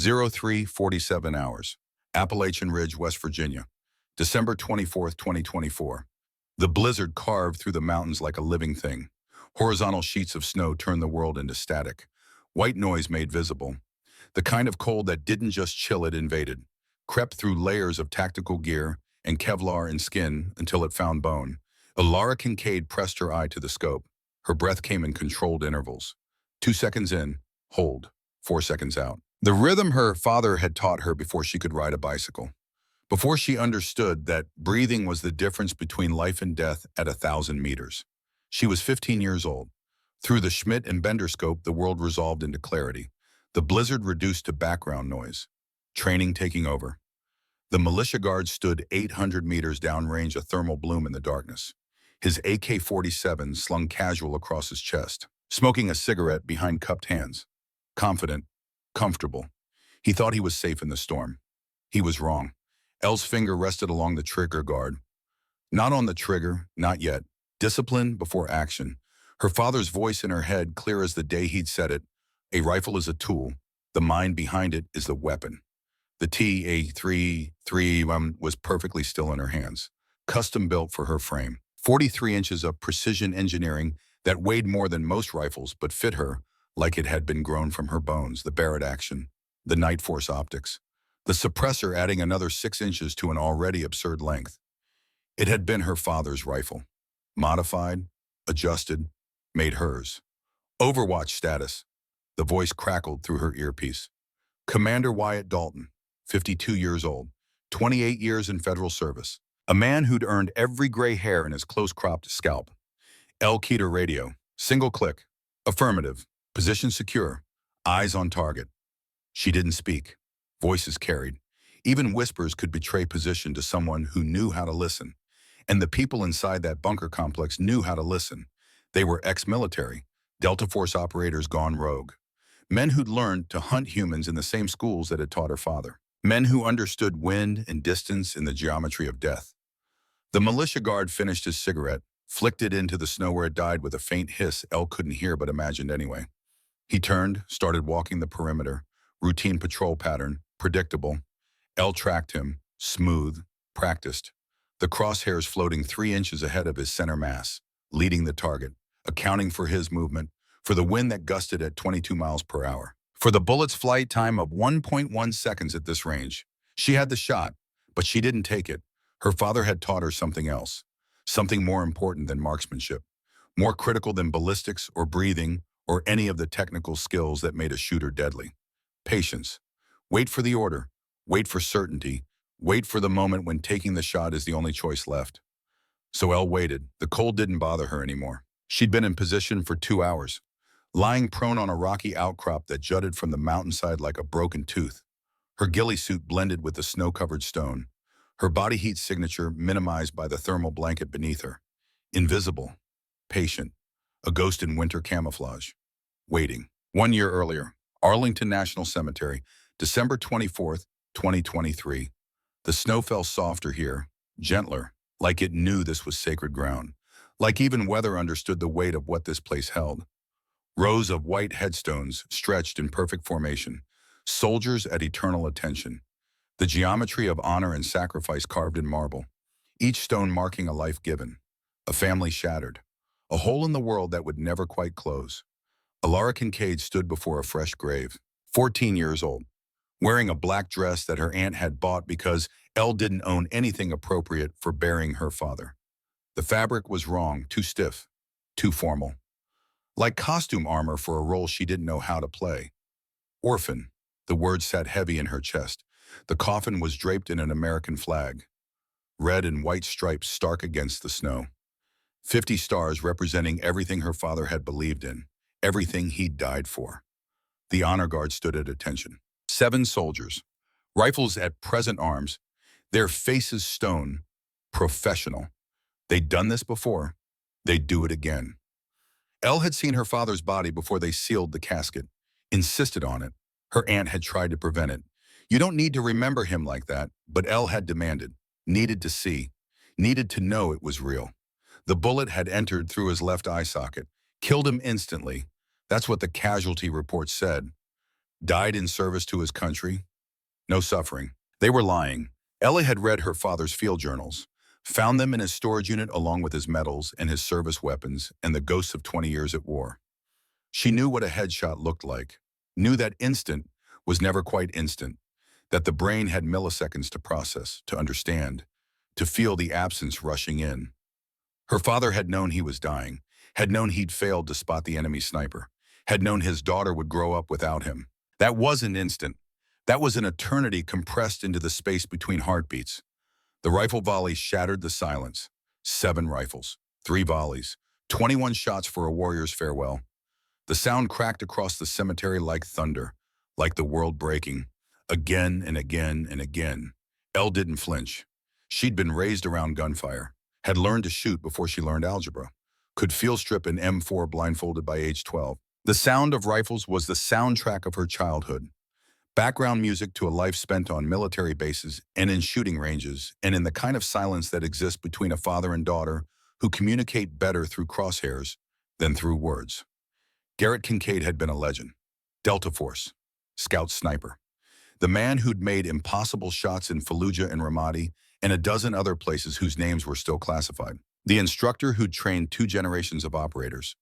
03:47 hours. Appalachian Ridge, West Virginia. December 24th, 2024. The blizzard carved through the mountains like a living thing. Horizontal sheets of snow turned the world into static. White noise made visible. The kind of cold that didn't just chill, it invaded. Crept through layers of tactical gear and Kevlar and skin until it found bone. Alara Kincaid pressed her eye to the scope. Her breath came in controlled intervals. 2 seconds in, hold. 4 seconds out. The rhythm her father had taught her before she could ride a bicycle. Before she understood that breathing was the difference between life and death at 1,000 meters. She was 15 years old. Through the Schmidt and Bender scope, the world resolved into clarity. The blizzard reduced to background noise. Training taking over. The militia guard stood 800 meters downrange, a thermal bloom in the darkness. His AK-47 slung casual across his chest, smoking a cigarette behind cupped hands. Confident, comfortable. He thought he was safe in the storm. He was wrong. Elle's finger rested along the trigger guard. Not on the trigger, not yet. Discipline before action. Her father's voice in her head, clear as the day he'd said it. A rifle is a tool. The mind behind it is the weapon. The TA-33 was perfectly still in her hands. Custom built for her frame. 43 inches of precision engineering that weighed more than most rifles but fit her like it had been grown from her bones. The Barrett action. The Night Force optics. The suppressor adding another 6 inches to an already absurd length. It had been her father's rifle. Modified, adjusted, made hers. Overwatch status. The voice crackled through her earpiece. Commander Wyatt Dalton, 52 years old, 28 years in federal service. A man who'd earned every gray hair in his close-cropped scalp. L. Keter radio. Single click. Affirmative. Position secure. Eyes on target. She didn't speak. Voices carried. Even whispers could betray position to someone who knew how to listen. And the people inside that bunker complex knew how to listen. They were ex-military, Delta Force operators gone rogue. Men who'd learned to hunt humans in the same schools that had taught her father. Men who understood wind and distance in the geometry of death. The militia guard finished his cigarette, flicked it into the snow where it died with a faint hiss Elle couldn't hear but imagined anyway. He turned, started walking the perimeter. Routine patrol pattern, predictable. Elle tracked him, smooth, practiced. The crosshairs floating 3 inches ahead of his center mass, leading the target, accounting for his movement, for the wind that gusted at 22 miles per hour. For the bullet's flight time of 1.1 seconds at this range. She had the shot, but she didn't take it. Her father had taught her something else, something more important than marksmanship, more critical than ballistics or breathing or any of the technical skills that made a shooter deadly. Patience. Wait for the order. Wait for certainty. Wait for the moment when taking the shot is the only choice left. So Elle waited. The cold didn't bother her anymore. She'd been in position for 2 hours, lying prone on a rocky outcrop that jutted from the mountainside like a broken tooth. Her ghillie suit blended with the snow-covered stone. Her body heat signature minimized by the thermal blanket beneath her. Invisible. Patient. A ghost in winter camouflage. Waiting. 1 year earlier. Arlington National Cemetery, December 24th, 2023. The snow fell softer here, gentler, like it knew this was sacred ground, like even weather understood the weight of what this place held. Rows of white headstones stretched in perfect formation, soldiers at eternal attention, the geometry of honor and sacrifice carved in marble, each stone marking a life given, a family shattered, a hole in the world that would never quite close. Alara Kincaid stood before a fresh grave, 14 years old, wearing a black dress that her aunt had bought because Elle didn't own anything appropriate for burying her father. The fabric was wrong, too stiff, too formal. Like costume armor for a role she didn't know how to play. Orphan, the word sat heavy in her chest. The coffin was draped in an American flag, red and white stripes stark against the snow. 50 stars representing everything her father had believed in. Everything he'd died for. The honor guard stood at attention. 7 soldiers, rifles at present arms, their faces stone, professional. They'd done this before. They'd do it again. Elle had seen her father's body before they sealed the casket, insisted on it. Her aunt had tried to prevent it. You don't need to remember him like that, but Elle had demanded, needed to see, needed to know it was real. The bullet had entered through his left eye socket, killed him instantly. That's what the casualty report said. Died in service to his country? No suffering. They were lying. Ella had read her father's field journals, found them in his storage unit along with his medals and his service weapons and the ghosts of 20 years at war. She knew what a headshot looked like, knew that instant was never quite instant, that the brain had milliseconds to process, to understand, to feel the absence rushing in. Her father had known he was dying, had known he'd failed to spot the enemy sniper, had known his daughter would grow up without him. That wasn't instant. That was an eternity compressed into the space between heartbeats. The rifle volley shattered the silence. 7 rifles, 3 volleys, 21 shots for a warrior's farewell. The sound cracked across the cemetery like thunder, like the world breaking. Again and again and again. Elle didn't flinch. She'd been raised around gunfire, had learned to shoot before she learned algebra, could field strip an M4 blindfolded by age 12. The sound of rifles was the soundtrack of her childhood. Background music to a life spent on military bases and in shooting ranges and in the kind of silence that exists between a father and daughter who communicate better through crosshairs than through words. Garrett Kincaid had been a legend. Delta Force, scout sniper. The man who'd made impossible shots in Fallujah and Ramadi and a dozen other places whose names were still classified. The instructor who'd trained 2 generations of operators.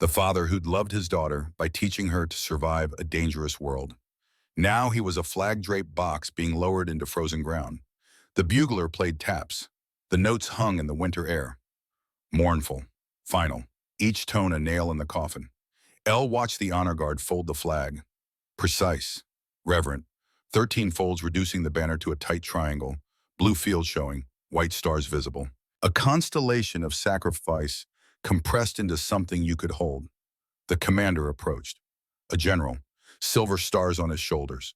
The father who'd loved his daughter by teaching her to survive a dangerous world. Now he was a flag-draped box being lowered into frozen ground. The bugler played taps. The notes hung in the winter air. Mournful, final, each tone a nail in the coffin. Elle watched the honor guard fold the flag. Precise, reverent, 13 folds reducing the banner to a tight triangle, blue field showing, white stars visible. A constellation of sacrifice compressed into something you could hold. The commander approached. A general, silver stars on his shoulders.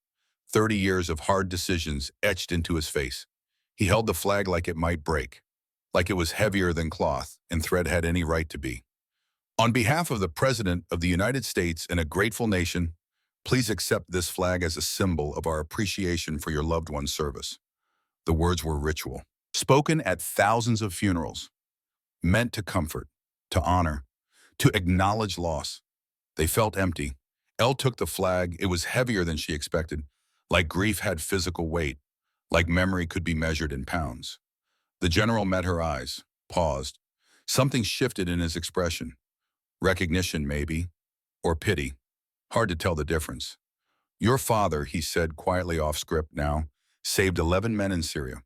30 years of hard decisions etched into his face. He held the flag like it might break, like it was heavier than cloth and thread had any right to be. On behalf of the President of the United States and a grateful nation, please accept this flag as a symbol of our appreciation for your loved one's service. The words were ritual, spoken at thousands of funerals, meant to comfort, to honor, to acknowledge loss. They felt empty. Elle took the flag. It was heavier than she expected, like grief had physical weight, like memory could be measured in pounds. The general met her eyes, paused. Something shifted in his expression. Recognition, maybe, or pity. Hard to tell the difference. Your father, he said quietly off script now, saved 11 men in Syria.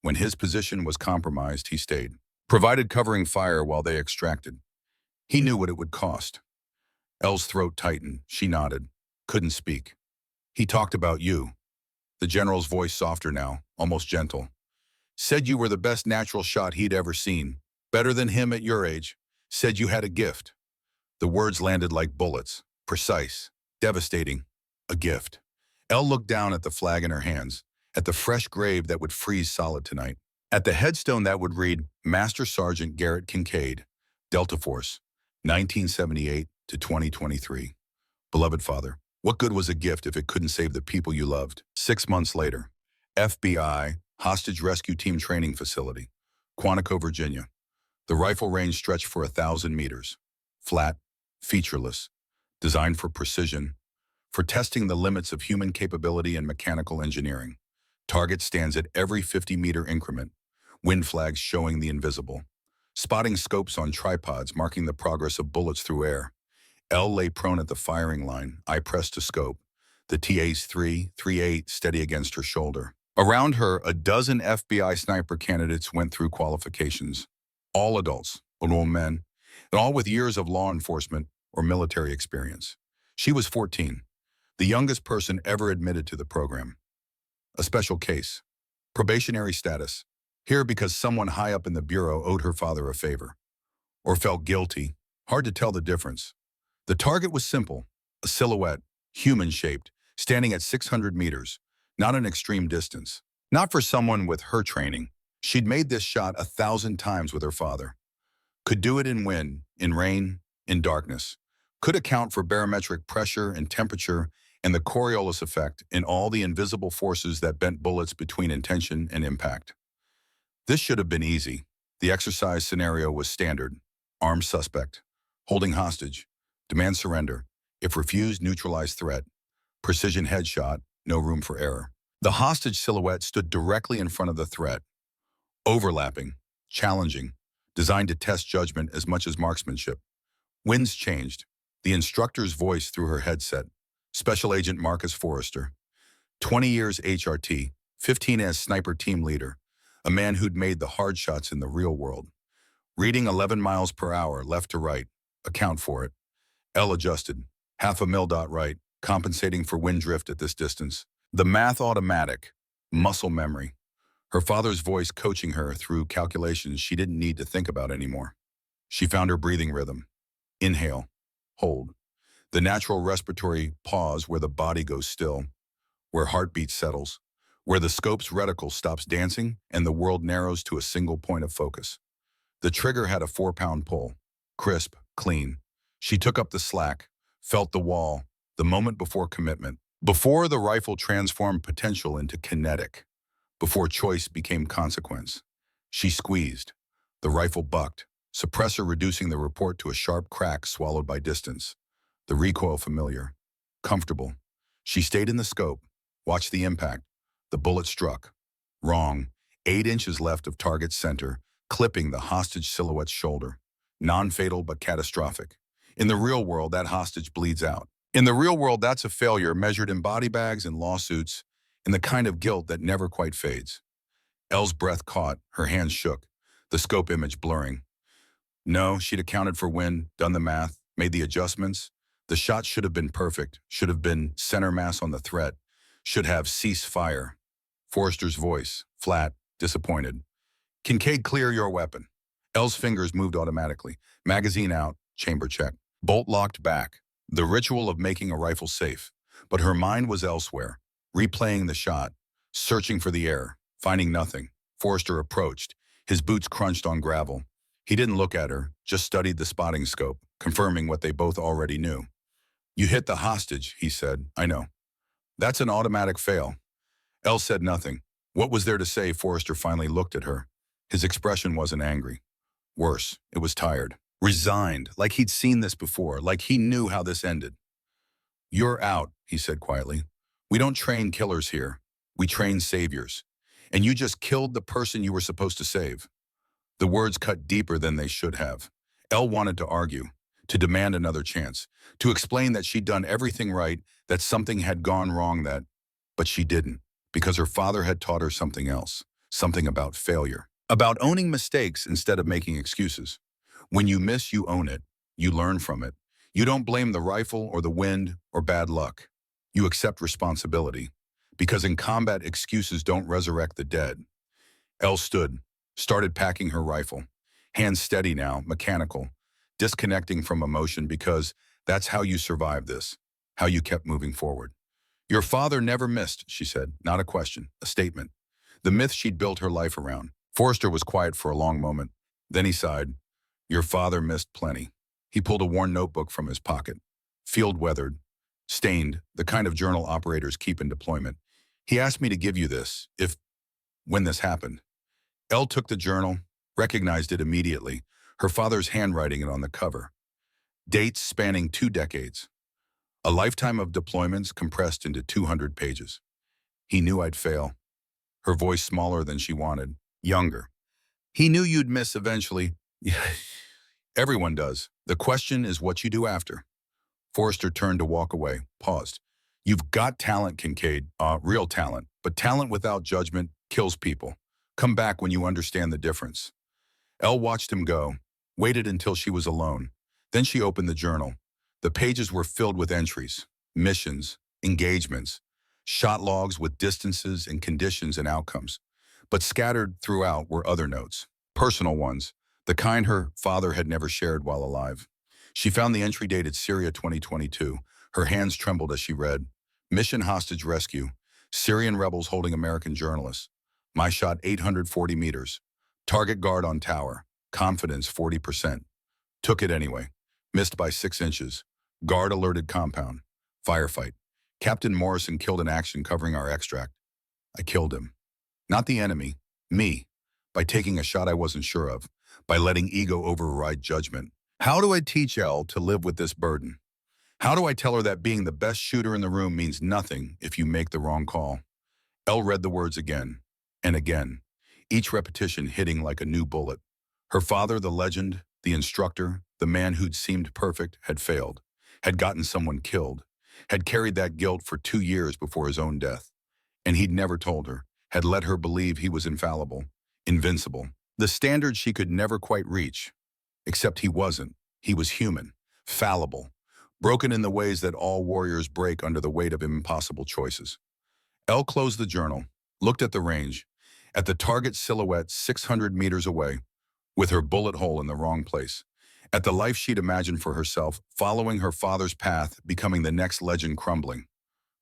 When his position was compromised, he stayed. Provided covering fire while they extracted. He knew what it would cost. Elle's throat tightened. She nodded. Couldn't speak. He talked about you. The general's voice softer now, almost gentle. Said you were the best natural shot he'd ever seen. Better than him at your age. Said you had a gift. The words landed like bullets. Precise. Devastating. A gift. Elle looked down at the flag in her hands, at the fresh grave that would freeze solid tonight, at the headstone that would read, Master Sergeant Garrett Kincaid, Delta Force, 1978 to 2023. Beloved father, what good was a gift if it couldn't save the people you loved? 6 months later, FBI, Hostage Rescue Team Training Facility, Quantico, Virginia. The rifle range stretched for 1,000 meters. Flat, featureless, designed for precision, for testing the limits of human capability and mechanical engineering. Target stands at every 50-meter increment, wind flags showing the invisible. Spotting scopes on tripods marking the progress of bullets through air. Elle lay prone at the firing line, eye pressed to scope, the TA's 3.38 steady against her shoulder. Around her, a dozen FBI sniper candidates went through qualifications. All adults, all men, and all with years of law enforcement or military experience. She was 14, the youngest person ever admitted to the program. A special case, probationary status, here because someone high up in the bureau owed her father a favor, or felt guilty, hard to tell the difference. The target was simple, a silhouette, human-shaped, standing at 600 meters, not an extreme distance. Not for someone with her training. She'd made this shot 1,000 times with her father. Could do it in wind, in rain, in darkness. Could account for barometric pressure and temperature and the Coriolis effect in all the invisible forces that bent bullets between intention and impact. This should have been easy. The exercise scenario was standard. Armed suspect. Holding hostage. Demand surrender. If refused, neutralize threat. Precision headshot, no room for error. The hostage silhouette stood directly in front of the threat, overlapping, challenging, designed to test judgment as much as marksmanship. Winds changed. The instructor's voice through her headset. Special Agent Marcus Forrester. 20 years HRT, 15 as sniper team leader. A man who'd made the hard shots in the real world. Reading 11 miles per hour, left to right. Account for it. L adjusted. Half a mil dot right, compensating for wind drift at this distance. The math automatic. Muscle memory. Her father's voice coaching her through calculations she didn't need to think about anymore. She found her breathing rhythm. Inhale. Hold. The natural respiratory pause where the body goes still, where heartbeat settles, where the scope's reticle stops dancing and the world narrows to a single point of focus. The trigger had a 4-pound pull. Crisp, clean. She took up the slack, felt the wall, the moment before commitment. Before the rifle transformed potential into kinetic. Before choice became consequence. She squeezed. The rifle bucked, suppressor reducing the report to a sharp crack swallowed by distance. The recoil familiar. Comfortable. She stayed in the scope, watched the impact. The bullet struck. Wrong. 8 inches left of target center, clipping the hostage silhouette's shoulder. Non-fatal but catastrophic. In the real world, that hostage bleeds out. In the real world, that's a failure measured in body bags and lawsuits, in the kind of guilt that never quite fades. Elle's breath caught, her hands shook, the scope image blurring. No, she'd accounted for wind, done the math, made the adjustments. The shot should have been perfect, should have been center mass on the threat, should have ceased fire. Forrester's voice, flat, disappointed. Kincaid, clear your weapon. Elle's fingers moved automatically. Magazine out, chamber check. Bolt locked back. The ritual of making a rifle safe. But her mind was elsewhere, replaying the shot, searching for the air, finding nothing. Forrester approached. His boots crunched on gravel. He didn't look at her, just studied the spotting scope, confirming what they both already knew. You hit the hostage, he said. I know. That's an automatic fail. Elle said nothing. What was there to say? Forrester finally looked at her. His expression wasn't angry. Worse, it was tired. Resigned, like he'd seen this before, like he knew how this ended. You're out, he said quietly. We don't train killers here. We train saviors. And you just killed the person you were supposed to save. The words cut deeper than they should have. Elle wanted to argue, to demand another chance, to explain that she'd done everything right, that something had gone wrong but she didn't, because her father had taught her something else, something about failure, about owning mistakes instead of making excuses. When you miss, you own it. You learn from it. You don't blame the rifle or the wind or bad luck. You accept responsibility, because in combat, excuses don't resurrect the dead. Elle stood, started packing her rifle, hands steady now, mechanical, disconnecting from emotion because that's how you survived this, how you kept moving forward. Your father never missed, she said, not a question, a statement. The myth she'd built her life around. Forrester was quiet for a long moment. Then he sighed. Your father missed plenty. He pulled a worn notebook from his pocket, field-weathered, stained, the kind of journal operators keep in deployment. He asked me to give you this, when this happened. Elle took the journal, recognized it immediately, her father's handwriting it on the cover. Dates spanning 2 decades. A lifetime of deployments compressed into 200 pages. He knew I'd fail. Her voice smaller than she wanted, younger. He knew you'd miss eventually. Everyone does. The question is what you do after. Forrester turned to walk away, paused. You've got talent, Kincaid, real talent, but talent without judgment kills people. Come back when you understand the difference. Elle watched him go, waited until she was alone. Then she opened the journal. The pages were filled with entries, missions, engagements, shot logs with distances and conditions and outcomes. But scattered throughout were other notes, personal ones, the kind her father had never shared while alive. She found the entry dated Syria 2022. Her hands trembled as she read. Mission hostage rescue. Syrian rebels holding American journalists. My shot 840 meters. Target guard on tower. Confidence 40%. Took it anyway. Missed by 6 inches. Guard alerted compound. Firefight. Captain Morrison killed in action covering our extract. I killed him. Not the enemy. Me. By taking a shot I wasn't sure of. By letting ego override judgment. How do I teach Elle to live with this burden? How do I tell her that being the best shooter in the room means nothing if you make the wrong call? Elle read the words again and again, each repetition hitting like a new bullet. Her father, the legend, the instructor, the man who'd seemed perfect, had failed, had gotten someone killed, had carried that guilt for 2 years before his own death. And he'd never told her, had let her believe he was infallible, invincible, the standard she could never quite reach. Except he wasn't. He was human, fallible, broken in the ways that all warriors break under the weight of impossible choices. Elle closed the journal, looked at the range, at the target silhouette 600 meters away, with her bullet hole in the wrong place, at the life she'd imagined for herself, following her father's path, becoming the next legend crumbling.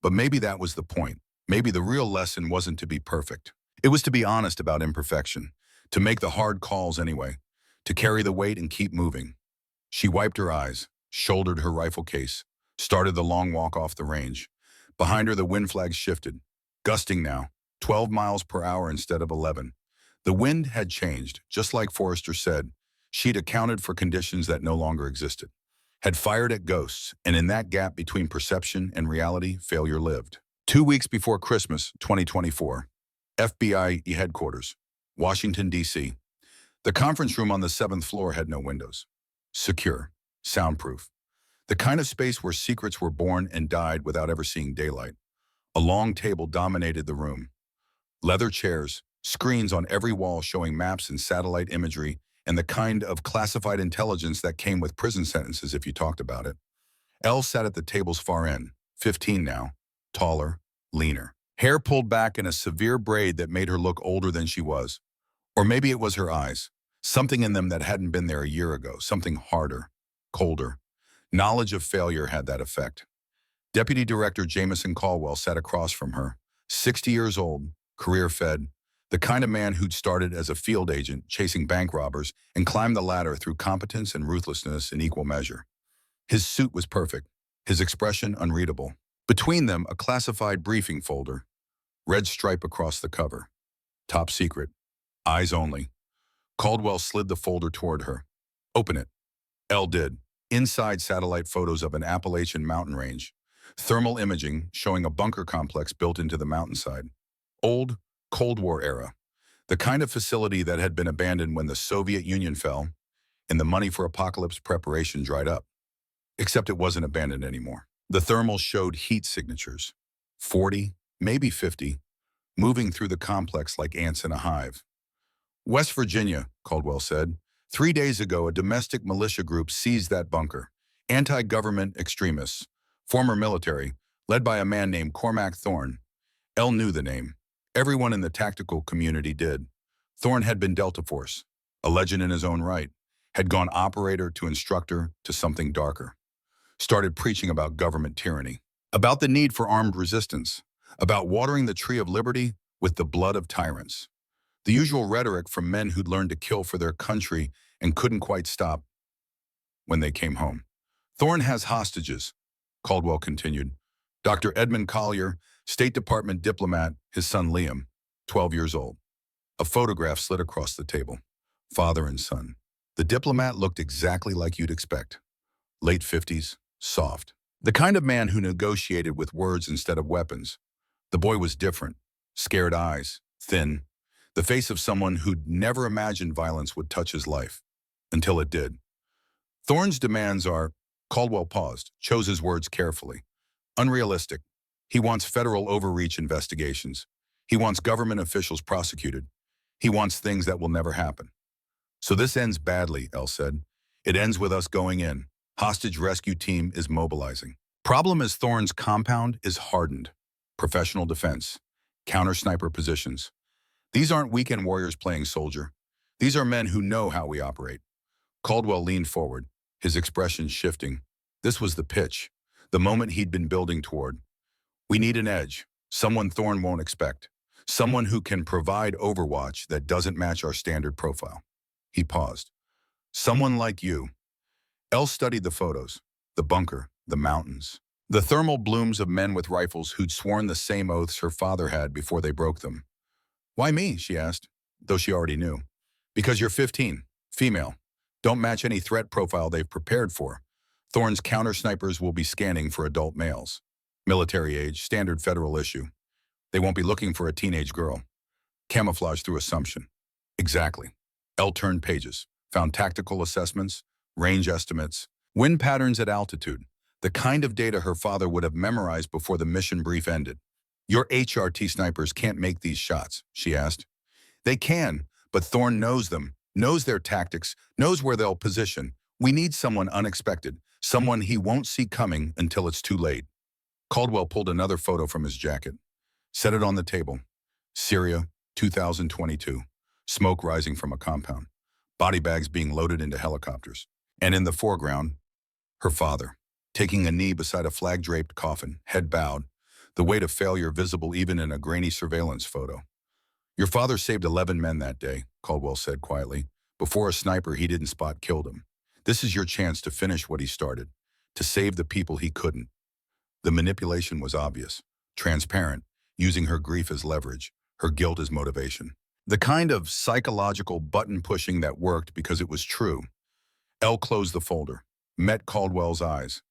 But maybe that was the point. Maybe the real lesson wasn't to be perfect. It was to be honest about imperfection, to make the hard calls anyway, to carry the weight and keep moving. She wiped her eyes, shouldered her rifle case, started the long walk off the range. Behind her, the wind flags shifted, gusting now, 12 miles per hour instead of 11. The wind had changed, just like Forrester said. She'd accounted for conditions that no longer existed, had fired at ghosts, and in that gap between perception and reality, failure lived. 2 weeks before Christmas, 2024, FBI headquarters, Washington, D.C. The conference room on the 7th floor had no windows. Secure, soundproof. The kind of space where secrets were born and died without ever seeing daylight. A long table dominated the room. Leather chairs, screens on every wall showing maps and satellite imagery, and the kind of classified intelligence that came with prison sentences if you talked about it. Elle sat at the table's far end, 15 now, taller, leaner. Hair pulled back in a severe braid that made her look older than she was. Or maybe it was her eyes, something in them that hadn't been there a year ago, something harder, colder. Knowledge of failure had that effect. Deputy Director Jameson Caldwell sat across from her, 60 years old, career-fed, the kind of man who'd started as a field agent chasing bank robbers and climbed the ladder through competence and ruthlessness in equal measure. His suit was perfect, his expression unreadable. Between them, a classified briefing folder, red stripe across the cover. Top secret, eyes only. Caldwell slid the folder toward her. Open it. Elle did. Inside, satellite photos of an Appalachian mountain range. Thermal imaging showing a bunker complex built into the mountainside. Old, Cold War era. The kind of facility that had been abandoned when the Soviet Union fell and the money for apocalypse preparation dried up. Except it wasn't abandoned anymore. The thermals showed heat signatures. 40, maybe 50, moving through the complex like ants in a hive. West Virginia, Caldwell said. 3 days ago, a domestic militia group seized that bunker. Anti-government extremists, former military, led by a man named Cormac Thorne. Elle knew the name. Everyone in the tactical community did. Thorne had been Delta Force, a legend in his own right, had gone operator to instructor to something darker. Started preaching about government tyranny, about the need for armed resistance, about watering the tree of liberty with the blood of tyrants. The usual rhetoric from men who'd learned to kill for their country and couldn't quite stop when they came home. Thorne has hostages, Caldwell continued. Dr. Edmund Collier, State Department diplomat, his son Liam, 12 years old. A photograph slid across the table. Father and son. The diplomat looked exactly like you'd expect. Late 50s, soft. The kind of man who negotiated with words instead of weapons. The boy was different. Scared eyes, thin. The face of someone who'd never imagined violence would touch his life. Until it did. Thorne's demands are, Caldwell paused, chose his words carefully. Unrealistic. He wants federal overreach investigations. He wants government officials prosecuted. He wants things that will never happen. So this ends badly, Elle said. It ends with us going in. Hostage rescue team is mobilizing. Problem is Thorne's compound is hardened. Professional defense. Counter-sniper positions. These aren't weekend warriors playing soldier. These are men who know how we operate. Caldwell leaned forward, his expression shifting. This was the pitch, the moment he'd been building toward. We need an edge, someone Thorne won't expect, someone who can provide overwatch that doesn't match our standard profile. He paused. Someone like you. Elle studied the photos, the bunker, the mountains, the thermal blooms of men with rifles who'd sworn the same oaths her father had before they broke them. Why me, she asked, though she already knew. Because you're 15, female. Don't match any threat profile they've prepared for. Thorne's counter-snipers will be scanning for adult males. Military age, standard federal issue. They won't be looking for a teenage girl. Camouflage through assumption. Exactly. L turned pages, found tactical assessments, range estimates, wind patterns at altitude, the kind of data her father would have memorized before the mission brief ended. Your HRT snipers can't make these shots, she asked. They can, but Thorne knows them, knows their tactics, knows where they'll position. We need someone unexpected, someone he won't see coming until it's too late. Caldwell pulled another photo from his jacket, set it on the table. Syria, 2022. Smoke rising from a compound. Body bags being loaded into helicopters. And in the foreground, her father, taking a knee beside a flag-draped coffin, head bowed, the weight of failure visible even in a grainy surveillance photo. Your father saved 11 men that day, Caldwell said quietly. Before a sniper he didn't spot killed him. This is your chance to finish what he started, to save the people he couldn't. The manipulation was obvious, transparent, using her grief as leverage, her guilt as motivation. The kind of psychological button-pushing that worked because it was true. Elle closed the folder, met Caldwell's eyes.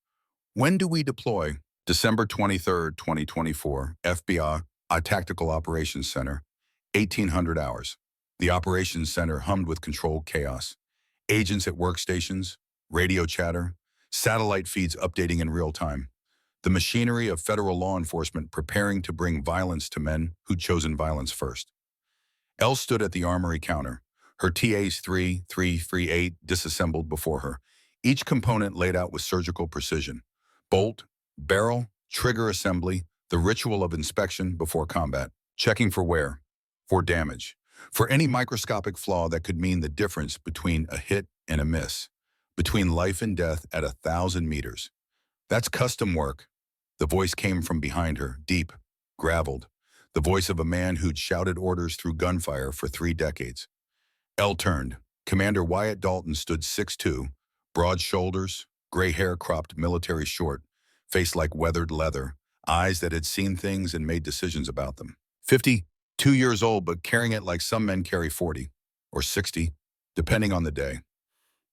When do we deploy? December 23rd, 2024, FBI, Tactical Operations Center, 1800 hours. The Operations Center hummed with controlled chaos. Agents at workstations, radio chatter, satellite feeds updating in real time. The machinery of federal law enforcement preparing to bring violence to men who'd chosen violence first. Elle stood at the armory counter, her TAs 338 disassembled before her, each component laid out with surgical precision. Bolt, barrel, trigger assembly, the ritual of inspection before combat, checking for wear, for damage, for any microscopic flaw that could mean the difference between a hit and a miss, between life and death at 1,000 meters. That's custom work. The voice came from behind her, deep, graveled, the voice of a man who'd shouted orders through gunfire for 3 decades. Elle turned. Commander Wyatt Dalton stood 6'2", broad shoulders, gray hair cropped military short, face like weathered leather, eyes that had seen things and made decisions about them. 52 years old, but carrying it like some men carry 40, or 60, depending on the day.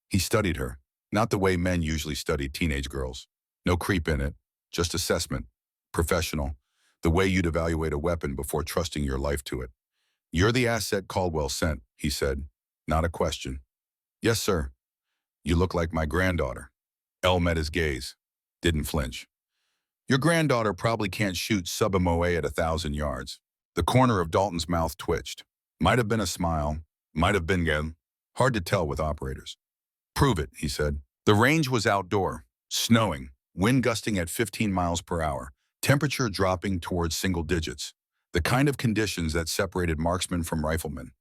He studied her, not the way men usually study teenage girls. No creep in it, just assessment, professional, the way you'd evaluate a weapon before trusting your life to it. You're the asset Caldwell sent, he said, not a question. Yes, sir. You look like my granddaughter. Elle met his gaze, didn't flinch. Your granddaughter probably can't shoot sub-MOA at 1,000 yards. The corner of Dalton's mouth twitched. Might have been a smile, might have been again. Hard to tell with operators. Prove it, he said. The range was outdoor, snowing, wind gusting at 15 miles per hour, temperature dropping towards single digits, the kind of conditions that separated marksmen from riflemen.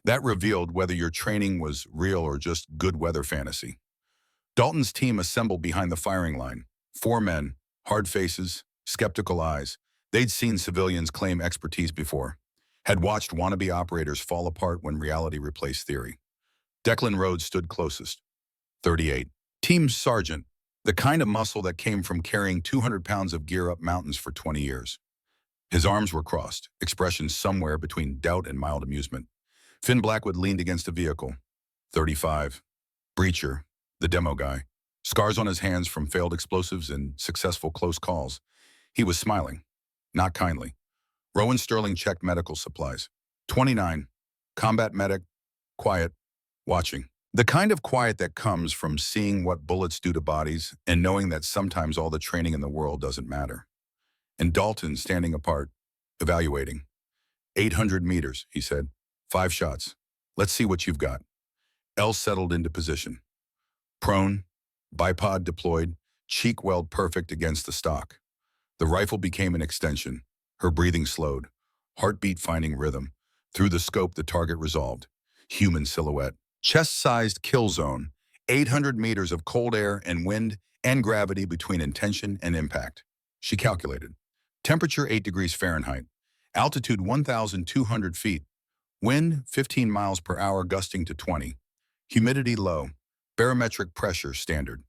That revealed whether your training was real or just good weather fantasy. Dalton's team assembled behind the firing line. 4 men, hard faces, skeptical eyes. They'd seen civilians claim expertise before, had watched wannabe operators fall apart when reality replaced theory. Declan Rhodes stood closest, 38. Team Sergeant, the kind of muscle that came from carrying 200 pounds of gear up mountains for 20 years. His arms were crossed, expressions somewhere between doubt and mild amusement. Finn Blackwood leaned against a vehicle, 35. Breacher, the demo guy, scars on his hands from failed explosives and successful close calls. He was smiling, not kindly. Rowan Sterling checked medical supplies. 29. Combat medic, quiet, watching. The kind of quiet that comes from seeing what bullets do to bodies and knowing that sometimes all the training in the world doesn't matter. And Dalton standing apart, evaluating. 800 meters, he said. 5 shots. Let's see what you've got. Elle settled into position. Prone, bipod deployed, cheek weld perfect against the stock. The rifle became an extension. Her breathing slowed, heartbeat finding rhythm. Through the scope, the target resolved. Human silhouette. Chest-sized kill zone, 800 meters of cold air and wind and gravity between intention and impact. She calculated. Temperature 8 degrees Fahrenheit. Altitude 1,200 feet. Wind 15 miles per hour gusting to 20. Humidity low. Barometric pressure standard.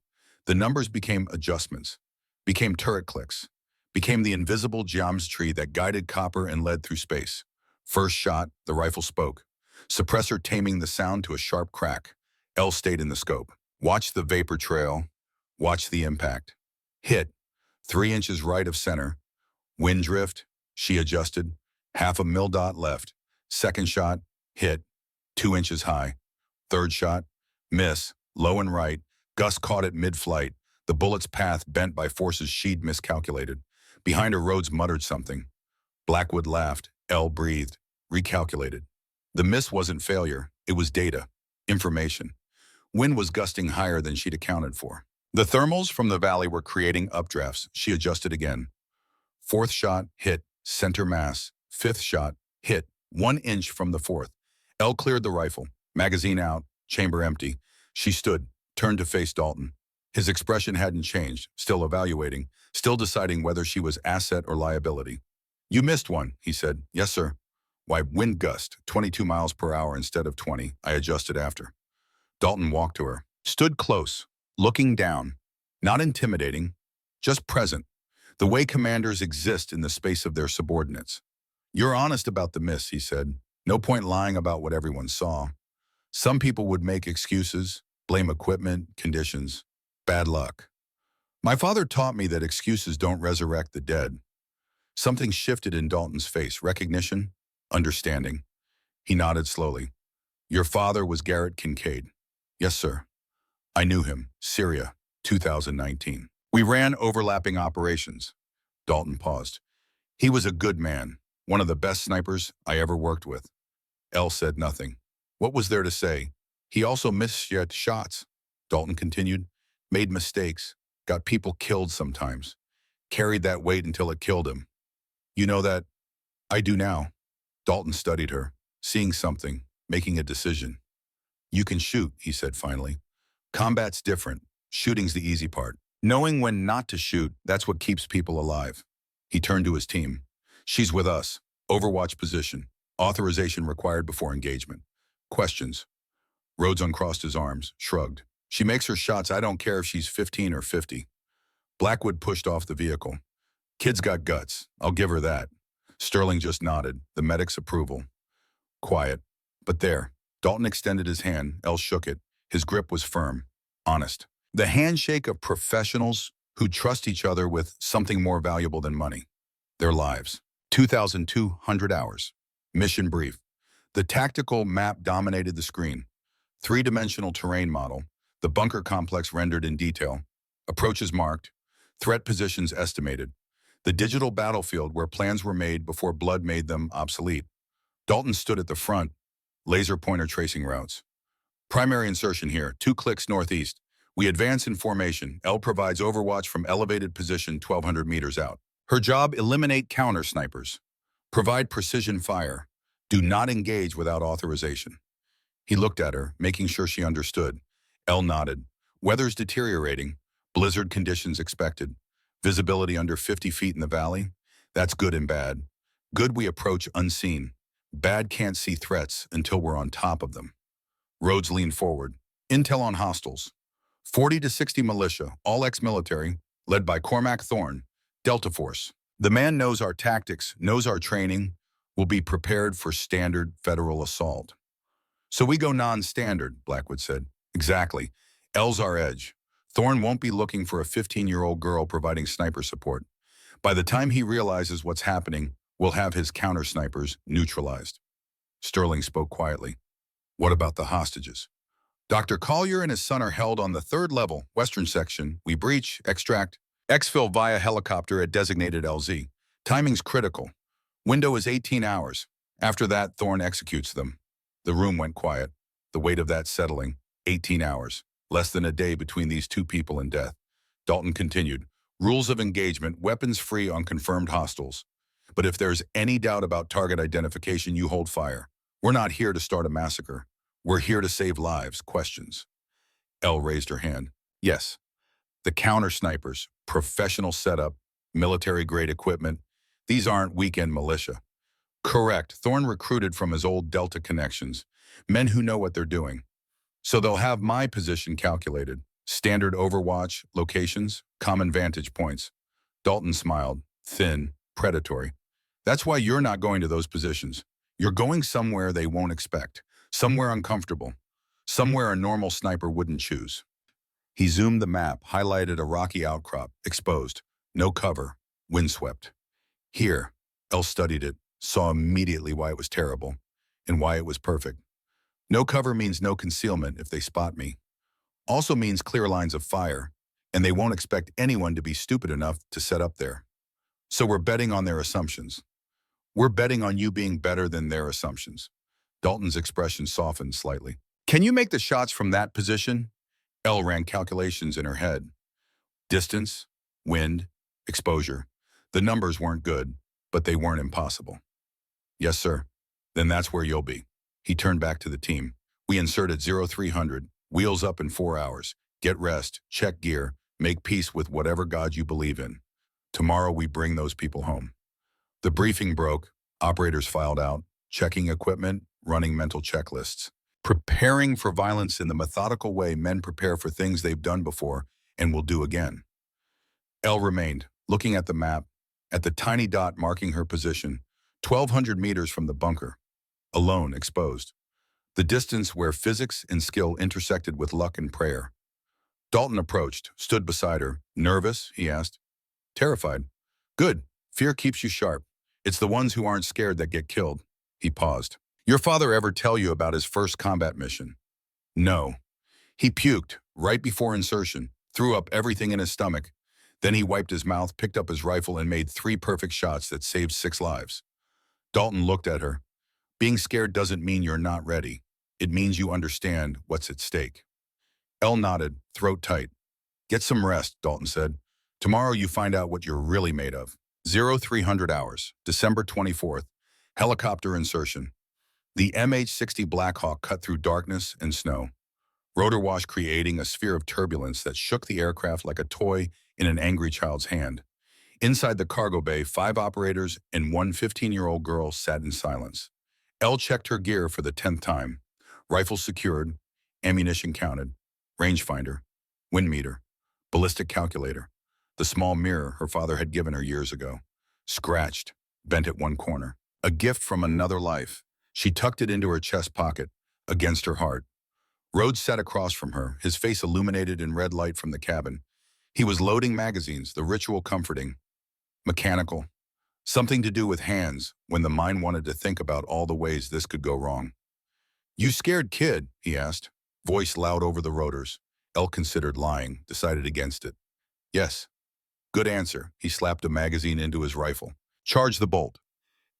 The numbers became adjustments, became turret clicks, became the invisible geometry that guided copper and lead through space. First shot, the rifle spoke. Suppressor taming the sound to a sharp crack. Elle stayed in the scope. Watched the vapor trail. Watch the impact. Hit. 3 inches right of center. Wind drift. She adjusted. Half a mil dot left. Second shot. Hit. 2 inches high. Third shot. Miss. Low and right. Gus caught it mid-flight. The bullet's path bent by forces she'd miscalculated. Behind her, Rhodes muttered something. Blackwood laughed. Elle breathed. Recalculated. The miss wasn't failure. It was data. Information. Wind was gusting higher than she'd accounted for. The thermals from the valley were creating updrafts. She adjusted again. Fourth shot, hit, center mass. Fifth shot, hit, 1 inch from the fourth. Elle cleared the rifle. Magazine out, chamber empty. She stood, turned to face Dalton. His expression hadn't changed, still evaluating, still deciding whether she was asset or liability. You missed one, he said. Yes, sir. Why, wind gust, 22 miles per hour instead of 20. I adjusted after. Dalton walked to her, stood close, looking down, not intimidating, just present, the way commanders exist in the space of their subordinates. You're honest about the miss, he said. No point lying about what everyone saw. Some people would make excuses, blame equipment, conditions, bad luck. My father taught me that excuses don't resurrect the dead. Something shifted in Dalton's face, recognition, understanding. He nodded slowly. Your father was Garrett Kincaid. Yes, sir. I knew him. Syria, 2019. We ran overlapping operations. Dalton paused. He was a good man, one of the best snipers I ever worked with. Elle said nothing. What was there to say? He also missed shots. Dalton continued. Made mistakes. Got people killed sometimes. Carried that weight until it killed him. You know that? I do now. Dalton studied her, seeing something, making a decision. You can shoot, he said finally. Combat's different. Shooting's the easy part. Knowing when not to shoot, that's what keeps people alive. He turned to his team. She's with us. Overwatch position. Authorization required before engagement. Questions. Rhodes uncrossed his arms, shrugged. She makes her shots. I don't care if she's 15 or 50. Blackwood pushed off the vehicle. Kid's got guts. I'll give her that. Sterling just nodded, the medic's approval. Quiet. But there. Dalton extended his hand. Elle shook it. His grip was firm. Honest. The handshake of professionals who trust each other with something more valuable than money. Their lives. 2,200 hours. Mission brief. The tactical map dominated the screen. Three-dimensional terrain model. The bunker complex rendered in detail. Approaches marked. Threat positions estimated. The digital battlefield where plans were made before blood made them obsolete. Dalton stood at the front. Laser pointer tracing routes. Primary insertion here. 2 clicks northeast. We advance in formation. Elle provides overwatch from elevated position 1,200 meters out. Her job, eliminate counter snipers. Provide precision fire. Do not engage without authorization. He looked at her, making sure she understood. Elle nodded. Weather's deteriorating. Blizzard conditions expected. Visibility under 50 feet in the valley. That's good and bad. Good, we approach unseen. Bad, can't see threats until we're on top of them. Rhodes leaned forward. Intel on hostiles. 40 to 60 militia, all ex-military, led by Cormac Thorne, Delta Force. The man knows our tactics, knows our training, will be prepared for standard federal assault. So we go non-standard, Blackwood said. Exactly. Elle's our edge. Thorne won't be looking for a 15-year-old girl providing sniper support. By the time he realizes what's happening, we'll have his counter-snipers neutralized. Sterling spoke quietly. What about the hostages? Dr. Collier and his son are held on the 3rd level, western section. We breach, extract, exfil via helicopter at designated LZ. Timing's critical. Window is 18 hours. After that, Thorne executes them. The room went quiet. The weight of that settling. 18 hours. Less than a day between these two people and death. Dalton continued. Rules of engagement, weapons free on confirmed hostiles. But if there's any doubt about target identification, you hold fire. We're not here to start a massacre. We're here to save lives. Questions. Elle raised her hand. Yes. The counter-snipers, professional setup, military-grade equipment. These aren't weekend militia. Correct. Thorne recruited from his old Delta connections. Men who know what they're doing. So they'll have my position calculated. Standard overwatch, locations, common vantage points. Dalton smiled. Thin, predatory. That's why you're not going to those positions. You're going somewhere they won't expect. Somewhere uncomfortable. Somewhere a normal sniper wouldn't choose. He zoomed the map, highlighted a rocky outcrop, exposed, no cover, windswept. Here, Elle studied it, saw immediately why it was terrible, and why it was perfect. No cover means no concealment if they spot me. Also means clear lines of fire, and they won't expect anyone to be stupid enough to set up there. So we're betting on their assumptions. We're betting on you being better than their assumptions. Dalton's expression softened slightly. Can you make the shots from that position? Elle ran calculations in her head. Distance, wind, exposure. The numbers weren't good, but they weren't impossible. Yes, sir. Then that's where you'll be. He turned back to the team. We inserted 0300, wheels up in 4 hours. Get rest, check gear, make peace with whatever God you believe in. Tomorrow we bring those people home. The briefing broke. Operators filed out, checking equipment, running mental checklists. Preparing for violence in the methodical way men prepare for things they've done before and will do again. Elle remained, looking at the map, at the tiny dot marking her position, 1,200 meters from the bunker, alone, exposed. The distance where physics and skill intersected with luck and prayer. Dalton approached, stood beside her. Nervous? He asked. Terrified. Good. Fear keeps you sharp. It's the ones who aren't scared that get killed. He paused. Your father ever tell you about his first combat mission? No. He puked right before insertion, threw up everything in his stomach. Then he wiped his mouth, picked up his rifle, and made 3 perfect shots that saved 6 lives. Dalton looked at her. Being scared doesn't mean you're not ready. It means you understand what's at stake. Elle nodded, throat tight. Get some rest, Dalton said. Tomorrow you find out what you're really made of. 0300 hours, December 24th. Helicopter insertion. The MH-60 Blackhawk cut through darkness and snow. Rotor wash creating a sphere of turbulence that shook the aircraft like a toy in an angry child's hand. Inside the cargo bay, 5 operators and 1 15-year-old girl sat in silence. Elle checked her gear for the 10th time. Rifle secured, ammunition counted, rangefinder, wind meter, ballistic calculator, the small mirror her father had given her years ago. Scratched, bent at one corner. A gift from another life. She tucked it into her chest pocket, against her heart. Rhodes sat across from her, his face illuminated in red light from the cabin. He was loading magazines, the ritual comforting. Mechanical. Something to do with hands, when the mind wanted to think about all the ways this could go wrong. You scared kid? He asked, voice loud over the rotors. Elle considered lying, decided against it. Yes. Good answer. He slapped a magazine into his rifle. Charge the bolt.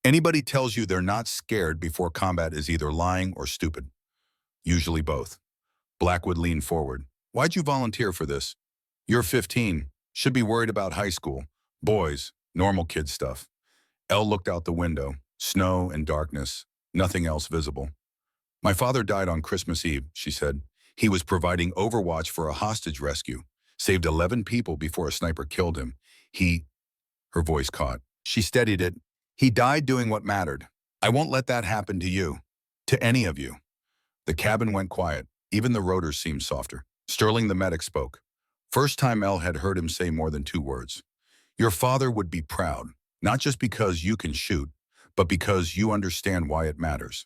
Anybody tells you they're not scared before combat is either lying or stupid. Usually both. Blackwood leaned forward. Why'd you volunteer for this? You're 15. Should be worried about high school. Boys. Normal kid stuff. Elle looked out the window. Snow and darkness. Nothing else visible. My father died on Christmas Eve, she said. He was providing overwatch for a hostage rescue. Saved 11 people before a sniper killed him. Her voice caught. She steadied it. He died doing what mattered. I won't let that happen to you. To any of you. The cabin went quiet. Even the rotors seemed softer. Sterling the medic spoke. First time Elle had heard him say more than 2 words. Your father would be proud, not just because you can shoot, but because you understand why it matters.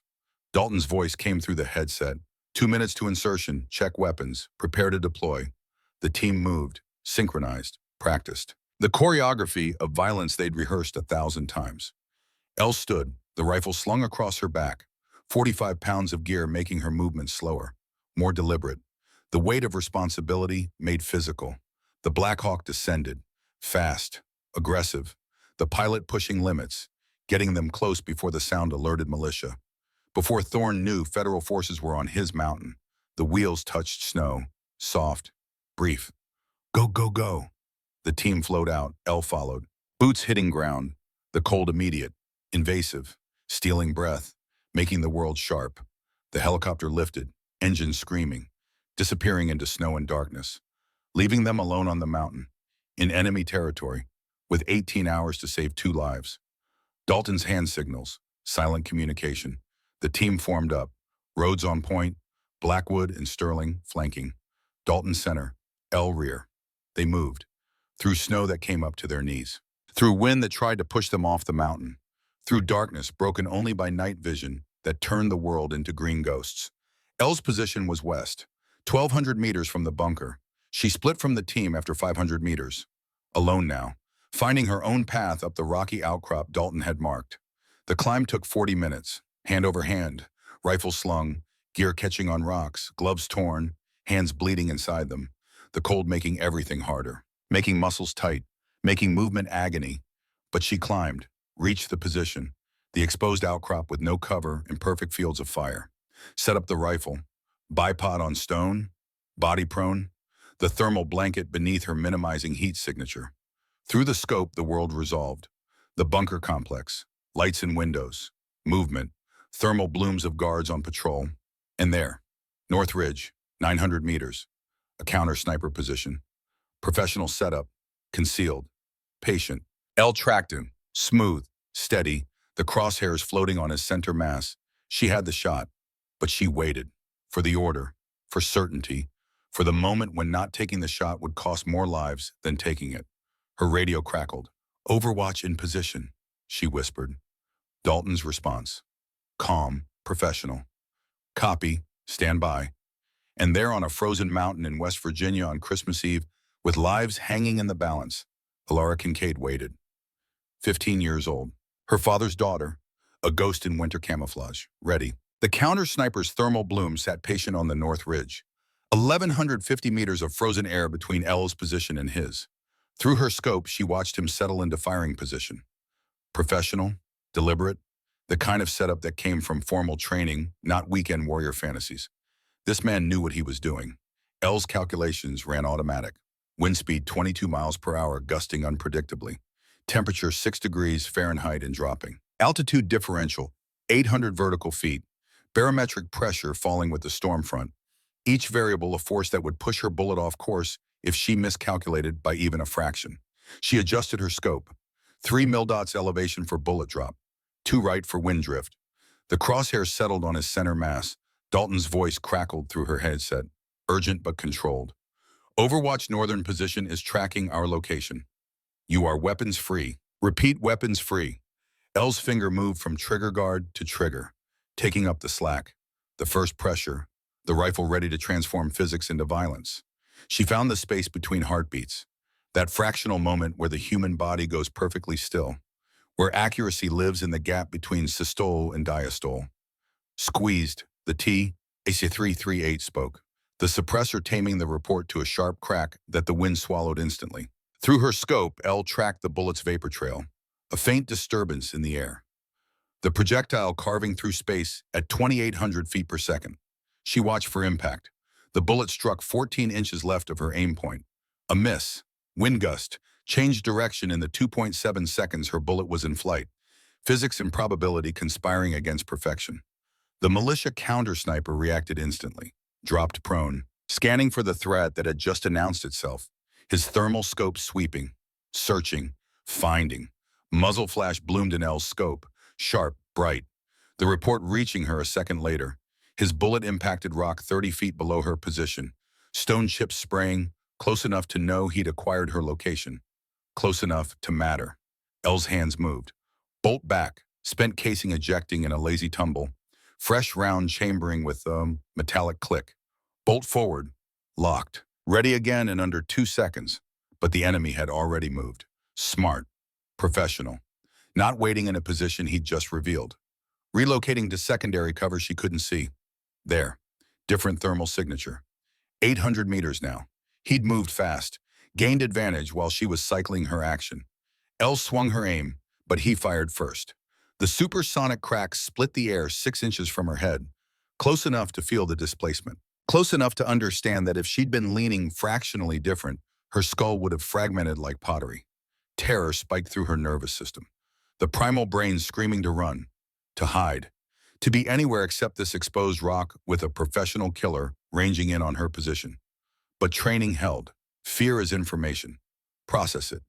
Dalton's voice came through the headset. 2 minutes to insertion, check weapons, prepare to deploy. The team moved, synchronized, practiced. The choreography of violence they'd rehearsed 1,000 times. Elle stood, the rifle slung across her back, 45 pounds of gear making her movements slower, more deliberate. The weight of responsibility made physical. The Black Hawk descended, fast, aggressive, the pilot pushing limits, getting them close before the sound alerted militia. Before Thorne knew federal forces were on his mountain, the wheels touched snow, soft, brief. Go, go, go. The team flowed out, Elle followed. Boots hitting ground, the cold immediate, invasive, stealing breath, making the world sharp. The helicopter lifted, engines screaming, disappearing into snow and darkness, leaving them alone on the mountain, in enemy territory, with 18 hours to save 2 lives. Dalton's hand signals, silent communication. The team formed up, Rhodes on point, Blackwood and Sterling flanking, Dalton center, Elle rear. They moved, through snow that came up to their knees, through wind that tried to push them off the mountain, through darkness broken only by night vision that turned the world into green ghosts. Elle's position was west, 1,200 meters from the bunker. She split from the team after 500 meters. Alone now, finding her own path up the rocky outcrop Dalton had marked. The climb took 40 minutes, hand over hand, rifle slung, gear catching on rocks, gloves torn, hands bleeding inside them, the cold making everything harder, making muscles tight, making movement agony. But she climbed, reached the position, the exposed outcrop with no cover and perfect fields of fire. Set up the rifle, bipod on stone, body prone, the thermal blanket beneath her minimizing heat signature. Through the scope, the world resolved. The bunker complex, lights in windows, movement, thermal blooms of guards on patrol. And there, North Ridge, 900 meters, a counter sniper position. Professional setup, concealed, patient. Elle tracked him, smooth, steady, the crosshairs floating on his center mass. She had the shot, but she waited. For the order, for certainty, for the moment when not taking the shot would cost more lives than taking it. Her radio crackled. "Overwatch in position," she whispered. Dalton's response. Calm, professional. "Copy, stand by." And there on a frozen mountain in West Virginia on Christmas Eve, with lives hanging in the balance, Alara Kincaid waited. 15 years old. Her father's daughter, a ghost in winter camouflage, ready. The counter-sniper's thermal bloom sat patient on the North Ridge. 1,150 meters of frozen air between Elle's position and his. Through her scope, she watched him settle into firing position. Professional, deliberate, the kind of setup that came from formal training, not weekend warrior fantasies. This man knew what he was doing. Elle's calculations ran automatic. Wind speed 22 miles per hour, gusting unpredictably. Temperature 6 degrees Fahrenheit and dropping. Altitude differential, 800 vertical feet. Barometric pressure falling with the storm front. Each variable a force that would push her bullet off course if she miscalculated by even a fraction. She adjusted her scope. 3 mil-dots elevation for bullet drop. 2 right for wind drift. The crosshairs settled on his center mass. Dalton's voice crackled through her headset, urgent but controlled. "Overwatch northern position is tracking our location. You are weapons free. Repeat, weapons free." Elle's finger moved from trigger guard to trigger, taking up the slack. The first pressure, the rifle ready to transform physics into violence. She found the space between heartbeats, that fractional moment where the human body goes perfectly still, where accuracy lives in the gap between systole and diastole. Squeezed, the T, AC338 spoke, the suppressor taming the report to a sharp crack that the wind swallowed instantly. Through her scope, Elle tracked the bullet's vapor trail, a faint disturbance in the air. The projectile carving through space at 2,800 feet per second. She watched for impact. The bullet struck 14 inches left of her aim point. A miss. Wind gust. Changed direction in the 2.7 seconds her bullet was in flight. Physics and probability conspiring against perfection. The militia counter-sniper reacted instantly. Dropped prone, scanning for the threat that had just announced itself. His thermal scope sweeping, searching, finding. Muzzle flash bloomed in Elle's scope. Sharp, bright. The report reaching her a second later. His bullet impacted rock 30 feet below her position. Stone chips spraying, close enough to know he'd acquired her location. Close enough to matter. Elle's hands moved. Bolt back, spent casing ejecting in a lazy tumble. Fresh round chambering with a metallic click. Bolt forward, locked. Ready again in under 2 seconds. But the enemy had already moved. Smart. Professional. Not waiting in a position he'd just revealed. Relocating to secondary cover she couldn't see. There. Different thermal signature. 800 meters now. He'd moved fast, gained advantage while she was cycling her action. Elle swung her aim, but he fired first. The supersonic crack split the air 6 inches from her head, close enough to feel the displacement. Close enough to understand that if she'd been leaning fractionally different, her skull would have fragmented like pottery. Terror spiked through her nervous system. The primal brain screaming to run, to hide, to be anywhere except this exposed rock with a professional killer ranging in on her position. But training held. Fear is information. Process it.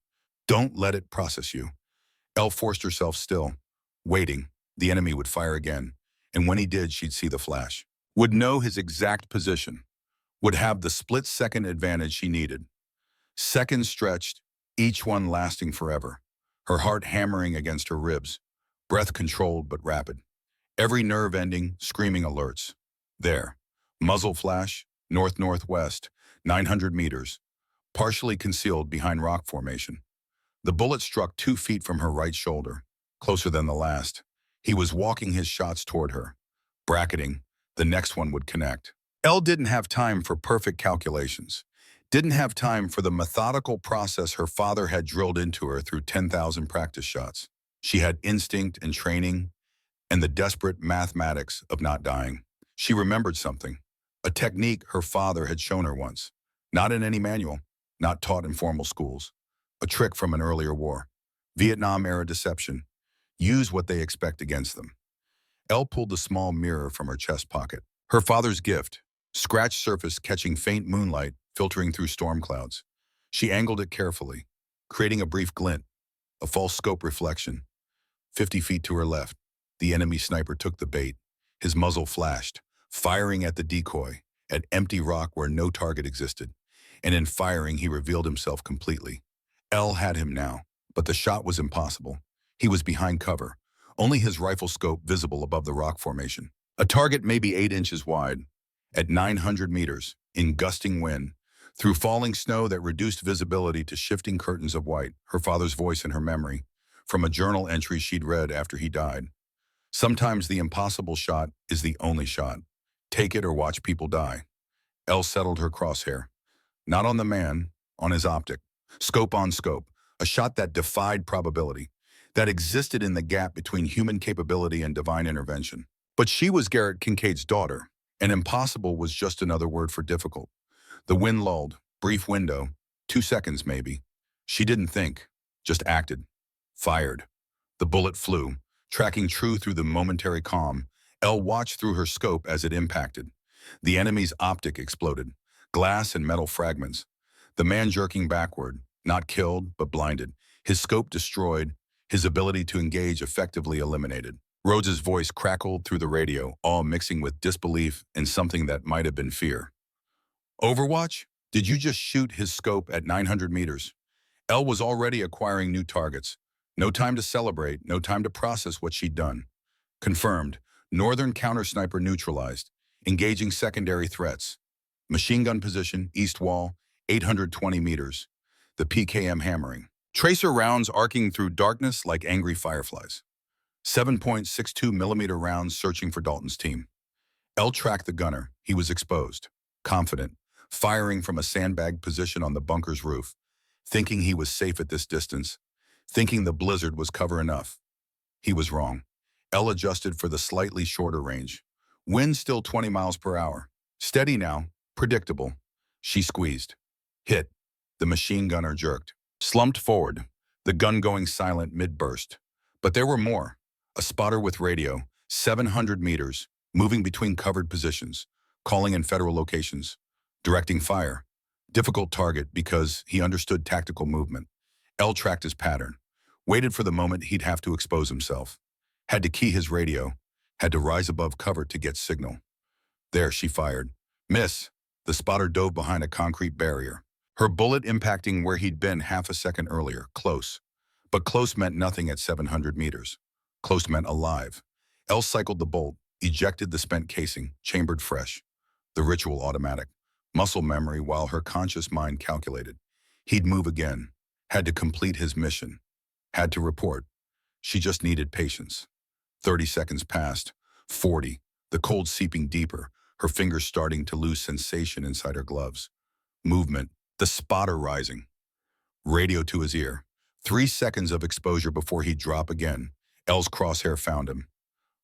Don't let it process you. Elle forced herself still, waiting. The enemy would fire again, and when he did, she'd see the flash. Would know his exact position. Would have the split-second advantage she needed. Seconds stretched, each one lasting forever. Her heart hammering against her ribs. Breath controlled but rapid. Every nerve ending, screaming alerts. There. Muzzle flash, north-northwest, 900 meters, partially concealed behind rock formation. The bullet struck 2 feet from her right shoulder, closer than the last. He was walking his shots toward her, bracketing. The next one would connect. Elle didn't have time for perfect calculations, didn't have time for the methodical process her father had drilled into her through 10,000 practice shots. She had instinct and training and the desperate mathematics of not dying. She remembered something, a technique her father had shown her once, not in any manual, not taught in formal schools, a trick from an earlier war. Vietnam-era deception. Use what they expect against them. Elle pulled the small mirror from her chest pocket. Her father's gift, scratched surface catching faint moonlight filtering through storm clouds. She angled it carefully, creating a brief glint, a false scope reflection. 50 feet to her left, the enemy sniper took the bait. His muzzle flashed, firing at the decoy, at empty rock where no target existed. And in firing, he revealed himself completely. Elle had him now, but the shot was impossible. He was behind cover, only his rifle scope visible above the rock formation. A target maybe 8 inches wide, at 900 meters, in gusting wind, through falling snow that reduced visibility to shifting curtains of white, her father's voice in her memory, from a journal entry she'd read after he died. Sometimes the impossible shot is the only shot. Take it or watch people die. Elle settled her crosshair. Not on the man, on his optic. Scope on scope. A shot that defied probability, that existed in the gap between human capability and divine intervention. But she was Garrett Kincaid's daughter, and impossible was just another word for difficult. The wind lulled, brief window, 2 seconds maybe. She didn't think, just acted. Fired. The bullet flew, tracking true through the momentary calm. Elle watched through her scope as it impacted. The enemy's optic exploded, glass and metal fragments. The man jerking backward, not killed, but blinded. His scope destroyed, his ability to engage effectively eliminated. Rhodes's voice crackled through the radio, all mixing with disbelief and something that might have been fear. Overwatch? Did you just shoot his scope at 900 meters? Elle was already acquiring new targets. No time to celebrate, no time to process what she'd done. Confirmed. Northern counter-sniper neutralized. Engaging secondary threats. Machine gun position, east wall, 820 meters. The PKM hammering. Tracer rounds arcing through darkness like angry fireflies. 7.62 millimeter rounds searching for Dalton's team. Elle tracked the gunner. He was exposed. Confident. Firing from a sandbag position on the bunker's roof. Thinking he was safe at this distance. Thinking the blizzard was cover enough. He was wrong. Elle adjusted for the slightly shorter range. Wind still 20 miles per hour. Steady now. Predictable. She squeezed. Hit. The machine gunner jerked. Slumped forward. The gun going silent mid-burst. But there were more. A spotter with radio. 700 meters. Moving between covered positions. Calling in federal locations. Directing fire. Difficult target because he understood tactical movement. Elle tracked his pattern. Waited for the moment he'd have to expose himself. Had to key his radio. Had to rise above cover to get signal. There, she fired. Miss. The spotter dove behind a concrete barrier. Her bullet impacting where he'd been half a second earlier. Close. But close meant nothing at 700 meters. Close meant alive. Elle cycled the bolt, ejected the spent casing, chambered fresh. The ritual automatic. Muscle memory while her conscious mind calculated. He'd move again. Had to complete his mission. Had to report. She just needed patience. 30 seconds passed. 40. The cold seeping deeper, her fingers starting to lose sensation inside her gloves. Movement. The spotter rising. Radio to his ear. 3 seconds of exposure before he'd drop again. Elle's crosshair found him.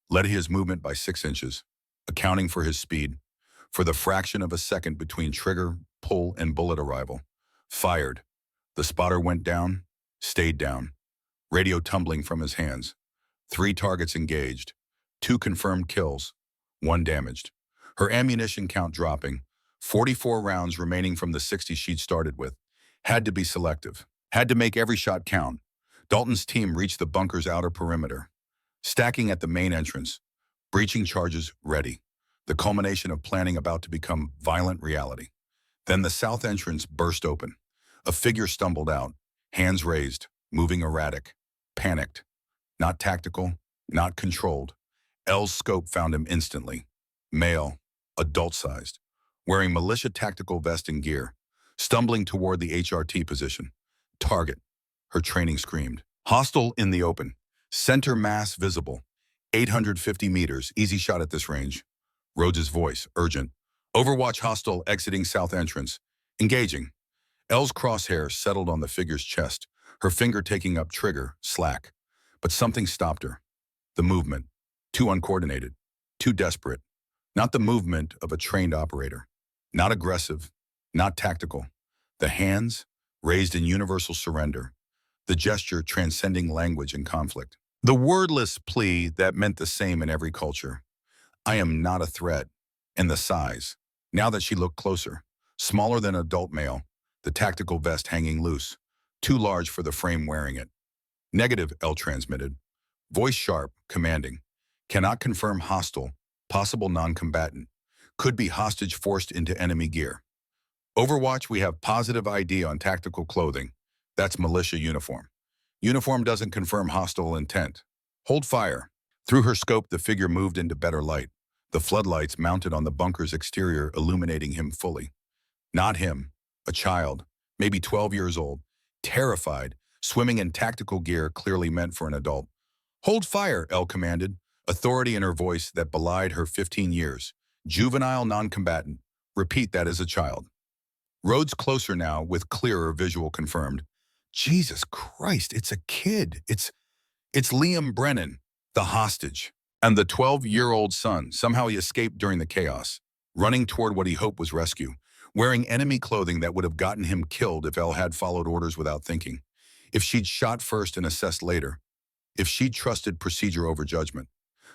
Led his movement by 6 inches, accounting for his speed. For the fraction of a second between trigger, pull, and bullet arrival. Fired. The spotter went down, stayed down. Radio tumbling from his hands. 3 targets engaged. 2 confirmed kills. 1 damaged. Her ammunition count dropping. 44 rounds remaining from the 60 she'd started with. Had to be selective. Had to make every shot count. Dalton's team reached the bunker's outer perimeter. Stacking at the main entrance. Breaching charges ready. The culmination of planning about to become violent reality. Then the south entrance burst open. A figure stumbled out, hands raised, moving erratic, panicked. Not tactical, not controlled. Elle's scope found him instantly. Male, adult-sized, wearing militia tactical vest and gear, stumbling toward the HRT position. Target, her training screamed. Hostile in the open. Center mass visible. 850 meters, easy shot at this range. Rhodes's voice, urgent. Overwatch hostile exiting south entrance. Engaging. Elle's crosshairs settled on the figure's chest, her finger taking up trigger, slack. But something stopped her. The movement. Too uncoordinated. Too desperate. Not the movement of a trained operator. Not aggressive. Not tactical. The hands, raised in universal surrender. The gesture transcending language and conflict. The wordless plea that meant the same in every culture. I am not a threat. And the size. Now that she looked closer. Smaller than adult male. The tactical vest hanging loose. Too large for the frame wearing it. Negative, Elle transmitted. Voice sharp, commanding. Cannot confirm hostile. Possible non-combatant. Could be hostage forced into enemy gear. Overwatch, we have positive ID on tactical clothing. That's militia uniform. Uniform doesn't confirm hostile intent. Hold fire. Through her scope, the figure moved into better light. The floodlights mounted on the bunker's exterior illuminating him fully. Not him. A child, maybe 12 years old, terrified, swimming in tactical gear clearly meant for an adult. Hold fire, Elle commanded, authority in her voice that belied her 15 years. Juvenile non-combatant. Repeat that as a child. Rhodes closer now, with clearer visual confirmed. Jesus Christ, it's a kid. It's Liam Brennan, the hostage. And the 12-year-old son, somehow he escaped during the chaos, running toward what he hoped was rescue, wearing enemy clothing that would have gotten him killed if Elle had followed orders without thinking. If she'd shot first and assessed later. If she'd trusted procedure over judgment.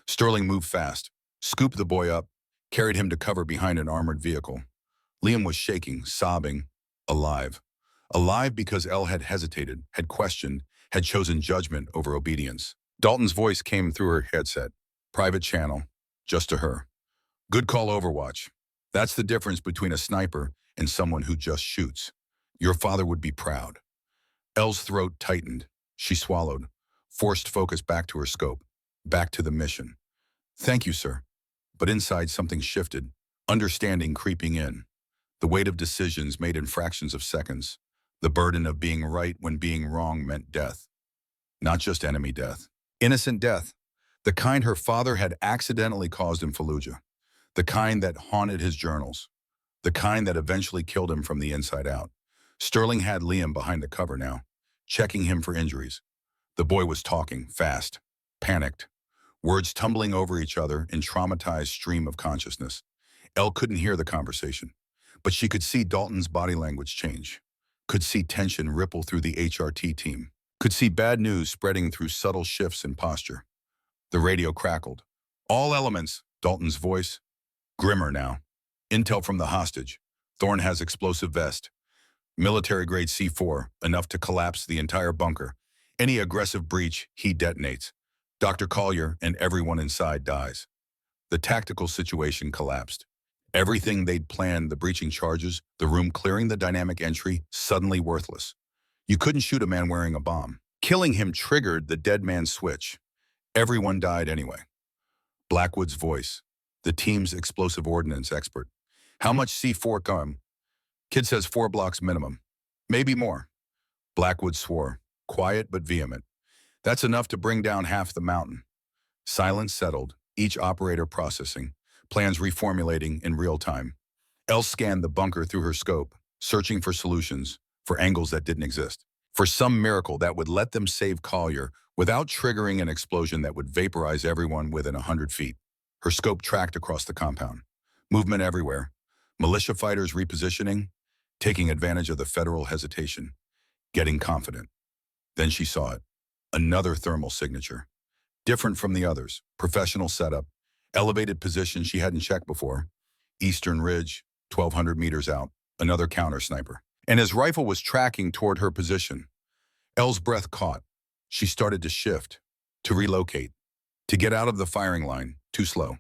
Sterling moved fast, scooped the boy up, carried him to cover behind an armored vehicle. Liam was shaking, sobbing, alive. Alive because Elle had hesitated, had questioned, had chosen judgment over obedience. Dalton's voice came through her headset. Private channel, just to her. Good call, Overwatch. That's the difference between a sniper and someone who just shoots. Your father would be proud. Elle's throat tightened. She swallowed, forced focus back to her scope, back to the mission. Thank you, sir. But inside something shifted, understanding creeping in. The weight of decisions made in fractions of seconds. The burden of being right when being wrong meant death. Not just enemy death. Innocent death. The kind her father had accidentally caused in Fallujah. The kind that haunted his journals. The kind that eventually killed him from the inside out. Sterling had Liam behind the cover now, checking him for injuries. The boy was talking, fast, panicked. Words tumbling over each other in traumatized stream of consciousness. Elle couldn't hear the conversation, but she could see Dalton's body language change. Could see tension ripple through the HRT team. Could see bad news spreading through subtle shifts in posture. The radio crackled. All elements, Dalton's voice. Grimmer now. Intel from the hostage. Thorne has explosive vest. Military-grade C4, enough to collapse the entire bunker. Any aggressive breach, he detonates. Dr. Collier and everyone inside dies. The tactical situation collapsed. Everything they'd planned, the breaching charges, the room clearing the dynamic entry, suddenly worthless. You couldn't shoot a man wearing a bomb. Killing him triggered the dead man's switch. Everyone died anyway. Blackwood's voice, the team's explosive ordnance expert. How much C4 come? Kid says 4 blocks minimum. Maybe more. Blackwood swore, quiet but vehement. That's enough to bring down half the mountain. Silence settled, each operator processing, plans reformulating in real time. Elle scanned the bunker through her scope, searching for solutions, for angles that didn't exist, for some miracle that would let them save Collier without triggering an explosion that would vaporize everyone within 100 feet. Her scope tracked across the compound. Movement everywhere. Militia fighters repositioning, taking advantage of the federal hesitation, getting confident. Then she saw it. Another thermal signature. Different from the others. Professional setup. Elevated position she hadn't checked before. Eastern Ridge, 1,200 meters out. Another counter sniper. And his rifle was tracking toward her position. Elle's breath caught. She started to shift, to relocate, to get out of the firing line, too slow.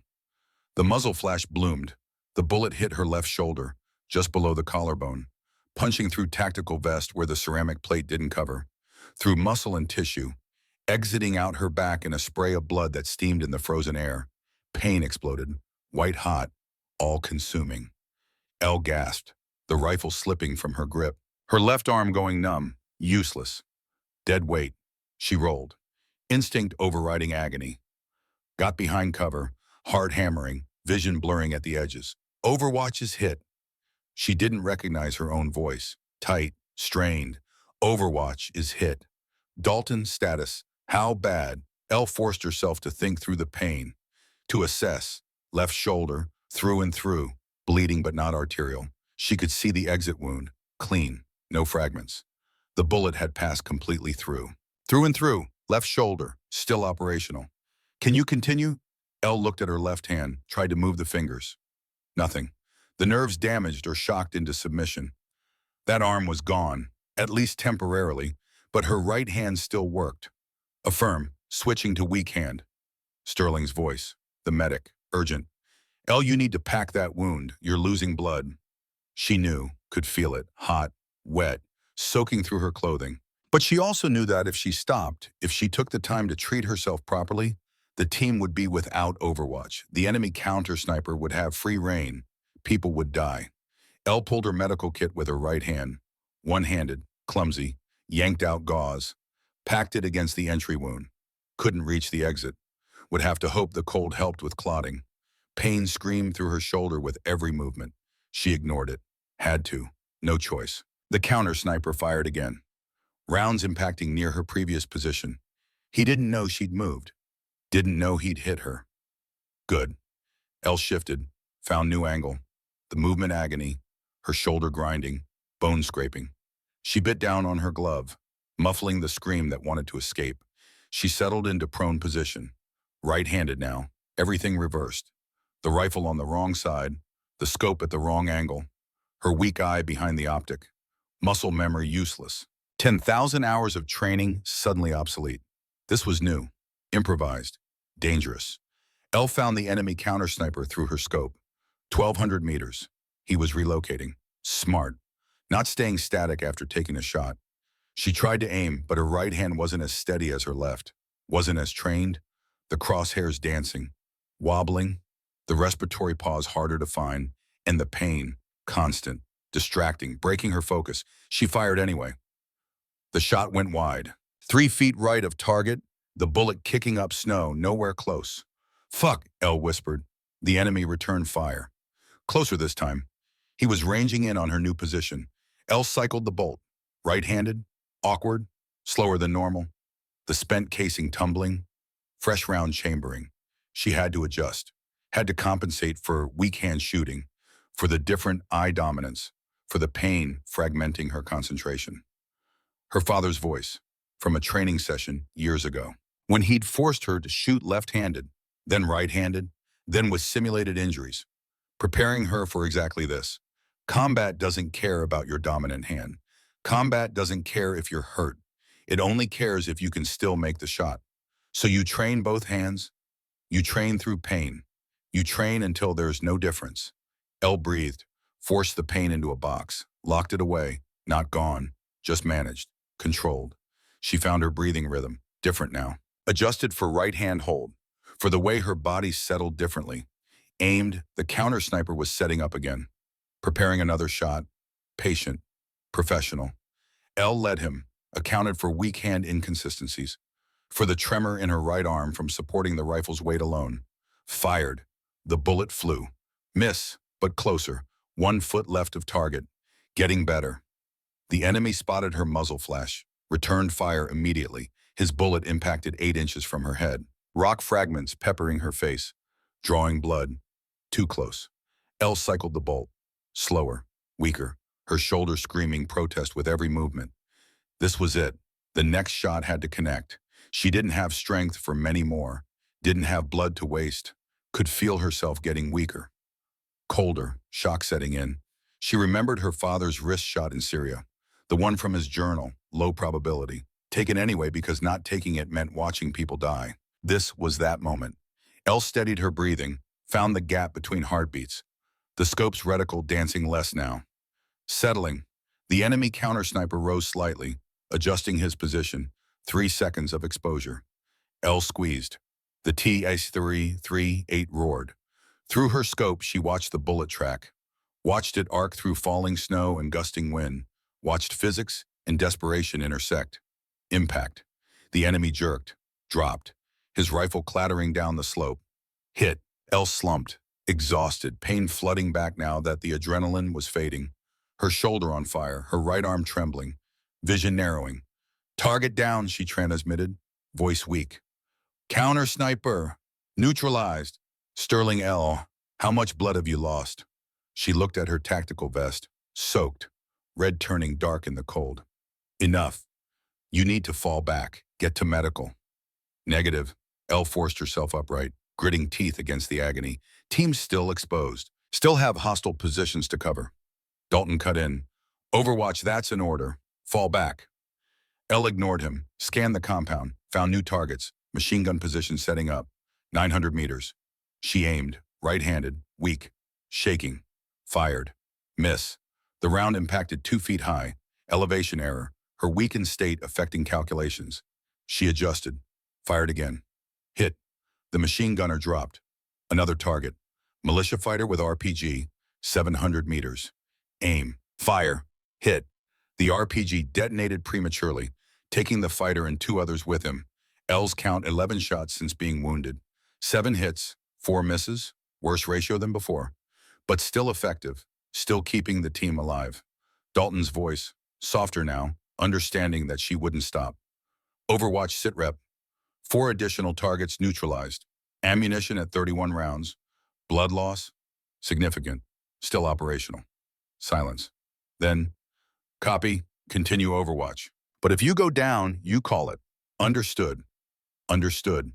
The muzzle flash bloomed. The bullet hit her left shoulder, just below the collarbone, punching through tactical vest where the ceramic plate didn't cover, through muscle and tissue, exiting out her back in a spray of blood that steamed in the frozen air. Pain exploded, white hot, all-consuming. Elle gasped, the rifle slipping from her grip. Her left arm going numb, useless. Dead weight. She rolled. Instinct overriding agony. Got behind cover, hard hammering, vision blurring at the edges. Overwatch's hit. She didn't recognize her own voice. Tight, strained. Overwatch is hit. Dalton status. How bad? Elle forced herself to think through the pain. To assess. Left shoulder, through and through. Bleeding but not arterial. She could see the exit wound. Clean. No fragments. The bullet had passed completely through. Through and through. Left shoulder. Still operational. Can you continue? Elle looked at her left hand, tried to move the fingers. Nothing. The nerves damaged or shocked into submission. That arm was gone, at least temporarily, but her right hand still worked. Affirm, switching to weak hand. Sterling's voice. The medic. Urgent. Elle, you need to pack that wound. You're losing blood. She knew, could feel it, hot, wet, soaking through her clothing. But she also knew that if she stopped, if she took the time to treat herself properly, the team would be without Overwatch. The enemy counter-sniper would have free reign. People would die. Elle pulled her medical kit with her right hand, one-handed, clumsy, yanked out gauze, packed it against the entry wound. Couldn't reach the exit. Would have to hope the cold helped with clotting. Pain screamed through her shoulder with every movement. She ignored it. Had to. No choice. The counter-sniper fired again. Rounds impacting near her previous position. He didn't know she'd moved. Didn't know he'd hit her. Good. Elle shifted, found new angle. The movement agony, her shoulder grinding, bone scraping. She bit down on her glove, muffling the scream that wanted to escape. She settled into prone position. Right-handed now, everything reversed. The rifle on the wrong side, the scope at the wrong angle, her weak eye behind the optic. Muscle memory useless. 10,000 hours of training suddenly obsolete. This was new, improvised, dangerous. Elle found the enemy counter-sniper through her scope. 1,200 meters. He was relocating. Smart. Not staying static after taking a shot. She tried to aim, but her right hand wasn't as steady as her left. Wasn't as trained. The crosshairs dancing. Wobbling. The respiratory pause harder to find. And the pain, constant, distracting, breaking her focus. She fired anyway. The shot went wide. 3 feet right of target, the bullet kicking up snow, nowhere close. Fuck, Elle whispered. The enemy returned fire. Closer this time. He was ranging in on her new position. Elle cycled the bolt. Right-handed, awkward, slower than normal. The spent casing tumbling, fresh round chambering. She had to adjust. Had to compensate for weak hand shooting, for the different eye dominance, for the pain fragmenting her concentration. Her father's voice, from a training session years ago, when he'd forced her to shoot left-handed, then right-handed, then with simulated injuries, preparing her for exactly this. Combat doesn't care about your dominant hand. Combat doesn't care if you're hurt. It only cares if you can still make the shot. So you train both hands. You train through pain. You train until there's no difference. Elle breathed, forced the pain into a box, locked it away, not gone, just managed. Controlled. She found her breathing rhythm, different now. Adjusted for right hand hold, for the way her body settled differently. Aimed, the counter-sniper was setting up again. Preparing another shot. Patient. Professional. Elle led him, accounted for weak hand inconsistencies. For the tremor in her right arm from supporting the rifle's weight alone. Fired. The bullet flew. Miss, but closer. 1 foot left of target. Getting better. The enemy spotted her muzzle flash, returned fire immediately. His bullet impacted 8 inches from her head. Rock fragments peppering her face, drawing blood. Too close. Elle cycled the bolt. Slower, weaker, her shoulder screaming protest with every movement. This was it. The next shot had to connect. She didn't have strength for many more, didn't have blood to waste, could feel herself getting weaker. Colder, shock setting in. She remembered her father's wrist shot in Syria. The one from his journal, low probability. Taken anyway because not taking it meant watching people die. This was that moment. Elle steadied her breathing, found the gap between heartbeats. The scope's reticle dancing less now. Settling. The enemy counter-sniper rose slightly, adjusting his position. 3 seconds of exposure. Elle squeezed. The TS-338 roared. Through her scope, she watched the bullet track. Watched it arc through falling snow and gusting wind. Watched physics and desperation intersect. Impact. The enemy jerked, dropped, his rifle clattering down the slope. Hit. Elle slumped, exhausted, pain flooding back now that the adrenaline was fading. Her shoulder on fire, her right arm trembling, vision narrowing. Target down, she transmitted, voice weak. Counter sniper. Neutralized. Sterling L. How much blood have you lost? She looked at her tactical vest, soaked, red turning dark in the cold. Enough. You need to fall back. Get to medical. Negative. Elle forced herself upright, gritting teeth against the agony. Team still exposed. Still have hostile positions to cover. Dalton cut in. Overwatch, that's an order. Fall back. Elle ignored him, scanned the compound, found new targets, machine gun position setting up. 900 meters. She aimed, right-handed, weak, shaking. Fired. Miss. The round impacted 2 feet high. Elevation error. Her weakened state affecting calculations. She adjusted. Fired again. Hit. The machine gunner dropped. Another target. Militia fighter with RPG. 700 meters. Aim. Fire. Hit. The RPG detonated prematurely, taking the fighter and 2 others with him. Elle's count 11 shots since being wounded. 7 hits, 4 misses. Worse ratio than before. But still effective. Still keeping the team alive. Dalton's voice, softer now, understanding that she wouldn't stop. Overwatch sitrep. 4 additional targets neutralized. Ammunition at 31 rounds. Blood loss. Significant. Still operational. Silence. Then, copy, continue Overwatch. But if you go down, you call it. Understood. Understood.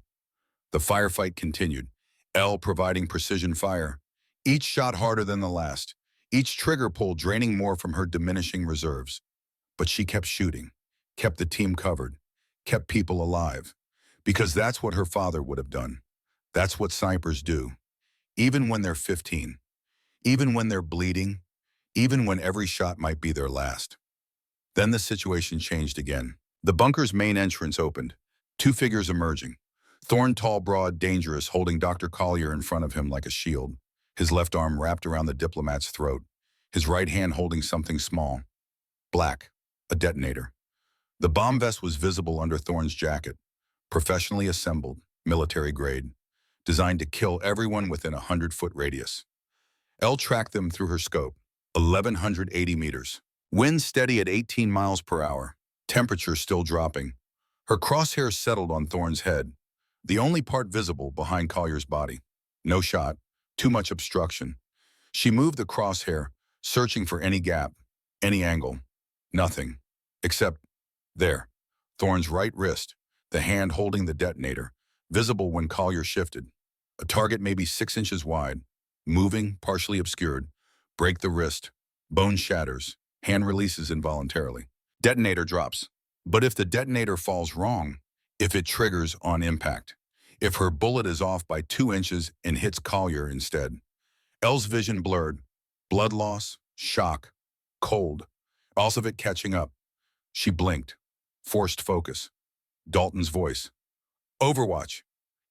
The firefight continued. Elle providing precision fire. Each shot harder than the last. Each trigger pull draining more from her diminishing reserves. But she kept shooting. Kept the team covered. Kept people alive. Because that's what her father would have done. That's what snipers do. Even when they're 15. Even when they're bleeding. Even when every shot might be their last. Then the situation changed again. The bunker's main entrance opened. 2 figures emerging. Thorne, tall, broad, dangerous, holding Dr. Collier in front of him like a shield. His left arm wrapped around the diplomat's throat. His right hand holding something small. Black. A detonator. The bomb vest was visible under Thorne's jacket. Professionally assembled, military grade. Designed to kill everyone within a 100-foot radius. Elle tracked them through her scope. 1,180 meters. Wind steady at 18 miles per hour. Temperature still dropping. Her crosshairs settled on Thorne's head. The only part visible behind Collier's body. No shot. Too much obstruction. She moved the crosshair, searching for any gap, any angle. Nothing. Except, there. Thorne's right wrist, the hand holding the detonator, visible when Collier shifted. A target maybe 6 inches wide. Moving, partially obscured. Break the wrist. Bone shatters. Hand releases involuntarily. Detonator drops. But if the detonator falls wrong, if it triggers on impact, if her bullet is off by 2 inches and hits Collier instead. Elle's vision blurred. Blood loss, shock, cold. Also of it catching up. She blinked. Forced focus. Dalton's voice. Overwatch.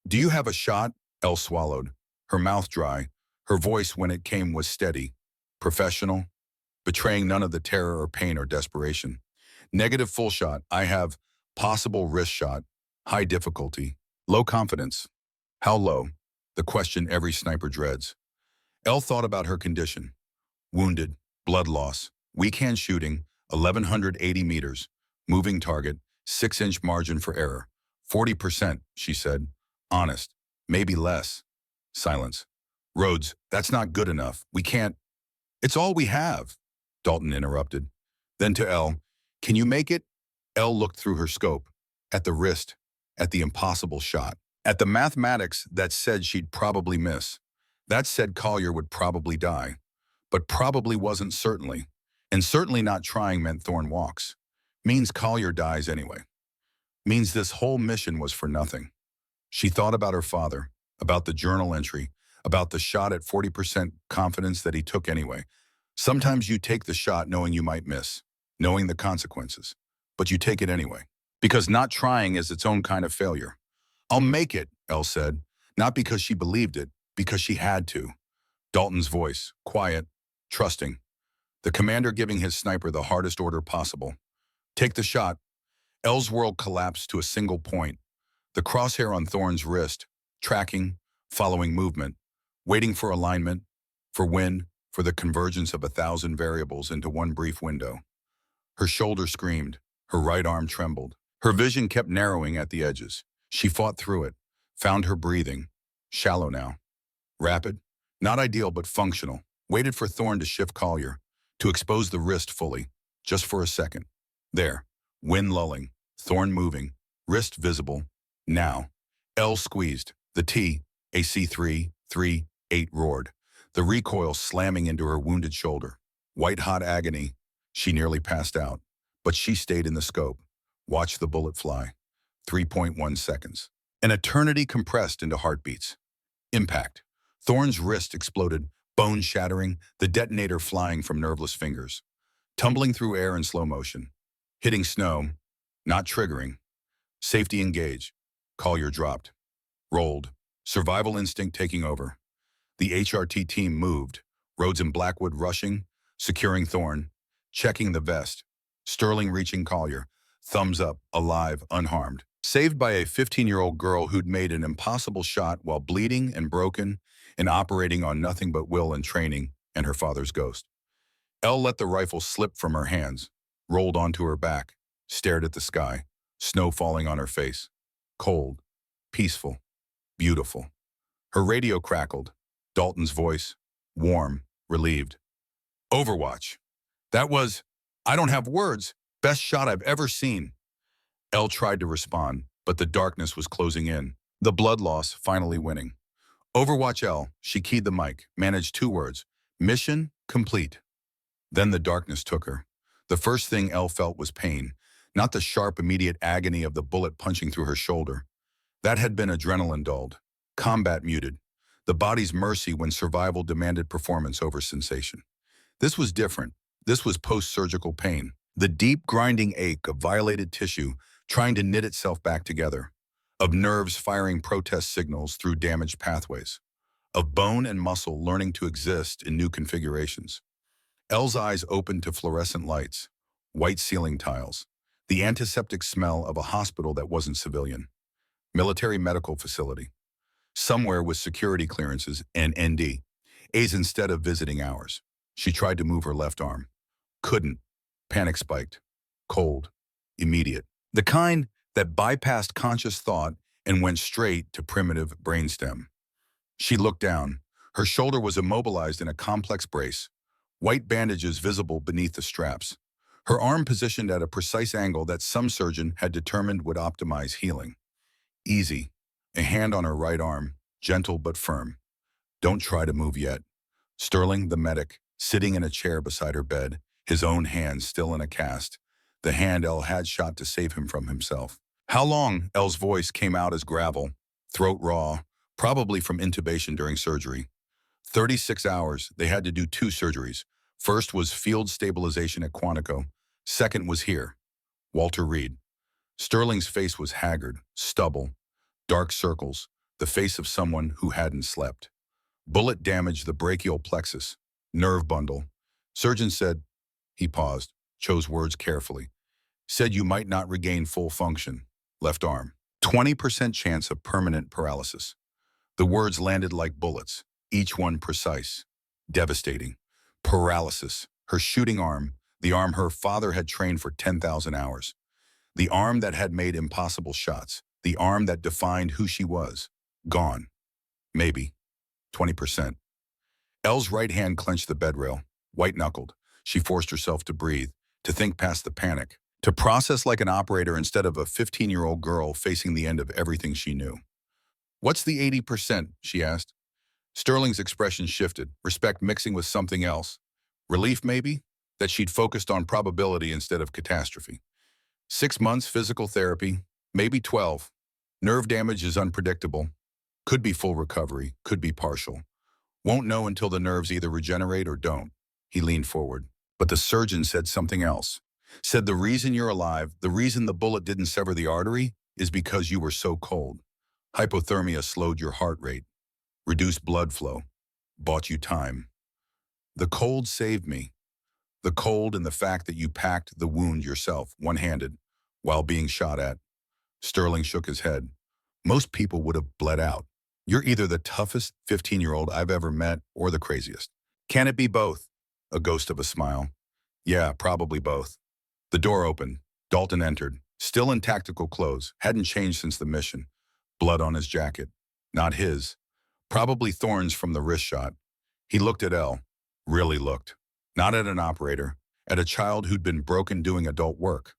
Do you have a shot? Elle swallowed. Her mouth dry. Her voice when it came was steady. Professional. Betraying none of the terror or pain or desperation. Negative full shot. I have possible wrist shot. High difficulty. Low confidence. How low? The question every sniper dreads. Elle thought about her condition. Wounded, blood loss, weak hand shooting, 1,180 meters, moving target, 6-inch margin for error. 40%, she said. Honest. Maybe less. Silence. Rhodes, that's not good enough. We can't. It's all we have, Dalton interrupted. Then to Elle, can you make it? Elle looked through her scope, at the wrist, at the impossible shot, at the mathematics that said she'd probably miss. That said Collier would probably die, but probably wasn't certainly. And certainly not trying meant Thorne walks. Means Collier dies anyway. Means this whole mission was for nothing. She thought about her father, about the journal entry, about the shot at 40% confidence that he took anyway. Sometimes you take the shot knowing you might miss, knowing the consequences, but you take it anyway. Because not trying is its own kind of failure. I'll make it, Elle said, not because she believed it, because she had to. Dalton's voice, quiet, trusting. The commander giving his sniper the hardest order possible. Take the shot. Elle's world collapsed to a single point. The crosshair on Thorne's wrist, tracking, following movement, waiting for alignment, for wind, for the convergence of 1,000 variables into one brief window. Her shoulder screamed. Her right arm trembled. Her vision kept narrowing at the edges. She fought through it, found her breathing. Shallow now. Rapid. Not ideal, but functional. Waited for Thorne to shift Collier, to expose the wrist fully, just for a second. There. Wind lulling. Thorne moving. Wrist visible. Now. L squeezed. The T, AC3, 3, 8 roared. The recoil slamming into her wounded shoulder. White-hot agony. She nearly passed out. But she stayed in the scope. Watched the bullet fly. 3.1 seconds. An eternity compressed into heartbeats. Impact. Thorne's wrist exploded, bone shattering, the detonator flying from nerveless fingers. Tumbling through air in slow motion. Hitting snow. Not triggering. Safety engage. Collier dropped. Rolled. Survival instinct taking over. The HRT team moved. Rhodes and Blackwood rushing, securing Thorne, checking the vest. Sterling reaching Collier. Thumbs up, alive, unharmed. Saved by a 15-year-old girl who'd made an impossible shot while bleeding and broken and operating on nothing but will and training and her father's ghost. Elle let the rifle slip from her hands, rolled onto her back, stared at the sky, snow falling on her face. Cold, peaceful, beautiful. Her radio crackled, Dalton's voice, warm, relieved. Overwatch. That was, I don't have words, best shot I've ever seen. Elle tried to respond, but the darkness was closing in, the blood loss finally winning. Overwatch Elle, she keyed the mic, managed 2 words, mission complete. Then the darkness took her. The first thing Elle felt was pain, not the sharp, immediate agony of the bullet punching through her shoulder. That had been adrenaline dulled, combat muted, the body's mercy when survival demanded performance over sensation. This was different. This was post-surgical pain, the deep, grinding ache of violated tissue trying to knit itself back together, of nerves firing protest signals through damaged pathways, of bone and muscle learning to exist in new configurations. Elle's eyes opened to fluorescent lights, white ceiling tiles, the antiseptic smell of a hospital that wasn't civilian, military medical facility, somewhere with security clearances and ND, A's instead of visiting hours. She tried to move her left arm. Couldn't. Panic spiked. Cold. Immediate. The kind that bypassed conscious thought and went straight to primitive brainstem. She looked down. Her shoulder was immobilized in a complex brace, white bandages visible beneath the straps. Her arm positioned at a precise angle that some surgeon had determined would optimize healing. Easy. A hand on her right arm, gentle but firm. Don't try to move yet. Sterling, the medic, sitting in a chair beside her bed, his own hand still in a cast, the hand Elle had shot to save him from himself. How long? Elle's voice came out as gravel, throat raw, probably from intubation during surgery. 36 hours. They had to do 2 surgeries. First was field stabilization at Quantico. Second was here. Walter Reed. Sterling's face was haggard, stubble, dark circles, the face of someone who hadn't slept. Bullet damaged the brachial plexus, nerve bundle. Surgeon said, he paused, chose words carefully. Said you might not regain full function. Left arm. 20% chance of permanent paralysis. The words landed like bullets, each one precise. Devastating. Paralysis. Her shooting arm, the arm her father had trained for 10,000 hours. The arm that had made impossible shots. The arm that defined who she was. Gone. Maybe. 20%. Elle's right hand clenched the bedrail, white-knuckled. She forced herself to breathe, to think past the panic, to process like an operator instead of a 15-year-old girl facing the end of everything she knew. What's the 80%? She asked. Sterling's expression shifted, respect mixing with something else. Relief, maybe? That she'd focused on probability instead of catastrophe. 6 months physical therapy, maybe 12. Nerve damage is unpredictable. Could be full recovery, could be partial. Won't know until the nerves either regenerate or don't. He leaned forward. But the surgeon said something else. Said the reason you're alive, the reason the bullet didn't sever the artery, is because you were so cold. Hypothermia slowed your heart rate, reduced blood flow, bought you time. The cold saved me. The cold and the fact that you packed the wound yourself, one-handed, while being shot at. Sterling shook his head. Most people would have bled out. You're either the toughest 15-year-old I've ever met or the craziest. Can it be both? A ghost of a smile. Yeah, probably both. The door opened. Dalton entered, still in tactical clothes, hadn't changed since the mission. Blood on his jacket. Not his. Probably thorns from the wrist shot. He looked at Elle. Really looked. Not at an operator. At a child who'd been broken doing adult work.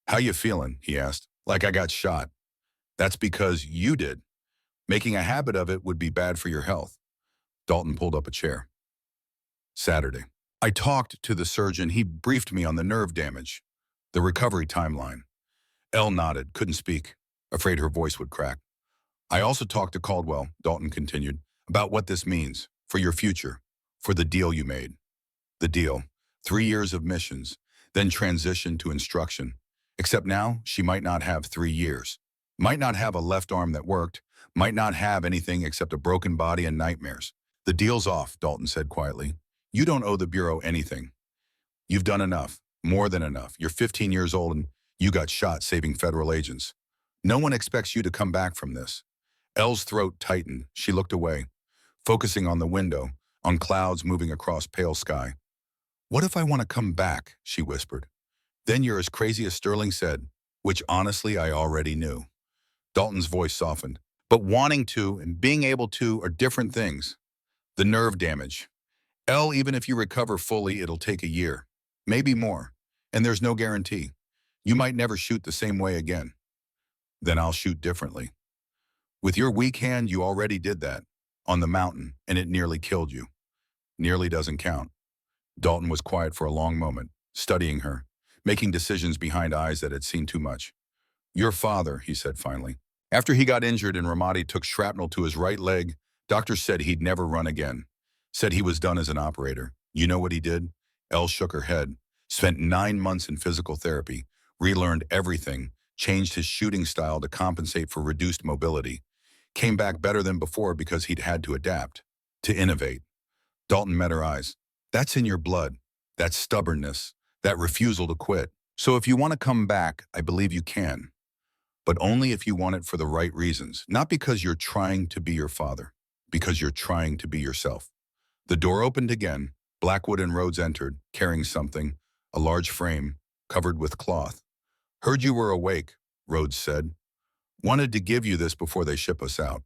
How you feeling? He asked. Like I got shot. That's because you did. Making a habit of it would be bad for your health. Dalton pulled up a chair. Saturday. I talked to the surgeon. He briefed me on the nerve damage. The recovery timeline. Elle nodded, couldn't speak, afraid her voice would crack. I also talked to Caldwell, Dalton continued, about what this means for your future, for the deal you made. The deal. 3 years of missions, then transition to instruction. Except now, she might not have 3 years. Might not have a left arm that worked, might not have anything except a broken body and nightmares. The deal's off, Dalton said quietly. You don't owe the Bureau anything. You've done enough, more than enough. You're 15 years old and you got shot saving federal agents. No one expects you to come back from this. Elle's throat tightened. She looked away, focusing on the window, on clouds moving across pale sky. What if I want to come back? She whispered. Then you're as crazy as Sterling said, which honestly I already knew. Dalton's voice softened. But wanting to and being able to are different things. The nerve damage. Elle, even if you recover fully, it'll take a year. Maybe more. And there's no guarantee. You might never shoot the same way again. Then I'll shoot differently. With your weak hand, you already did that. On the mountain, and it nearly killed you. Nearly doesn't count. Dalton was quiet for a long moment, studying her, making decisions behind eyes that had seen too much. Your father, he said finally. After he got injured and Ramadi took shrapnel to his right leg, doctors said he'd never run again. Said he was done as an operator. You know what he did? Elle shook her head. Spent 9 months in physical therapy, relearned everything, changed his shooting style to compensate for reduced mobility. Came back better than before because he'd had to adapt, to innovate. Dalton met her eyes. That's in your blood. That stubbornness, that refusal to quit. So if you want to come back, I believe you can. But only if you want it for the right reasons, not because you're trying to be your father, because you're trying to be yourself. The door opened again. Blackwood and Rhodes entered, carrying something, a large frame, covered with cloth. Heard you were awake, Rhodes said. Wanted to give you this before they ship us out.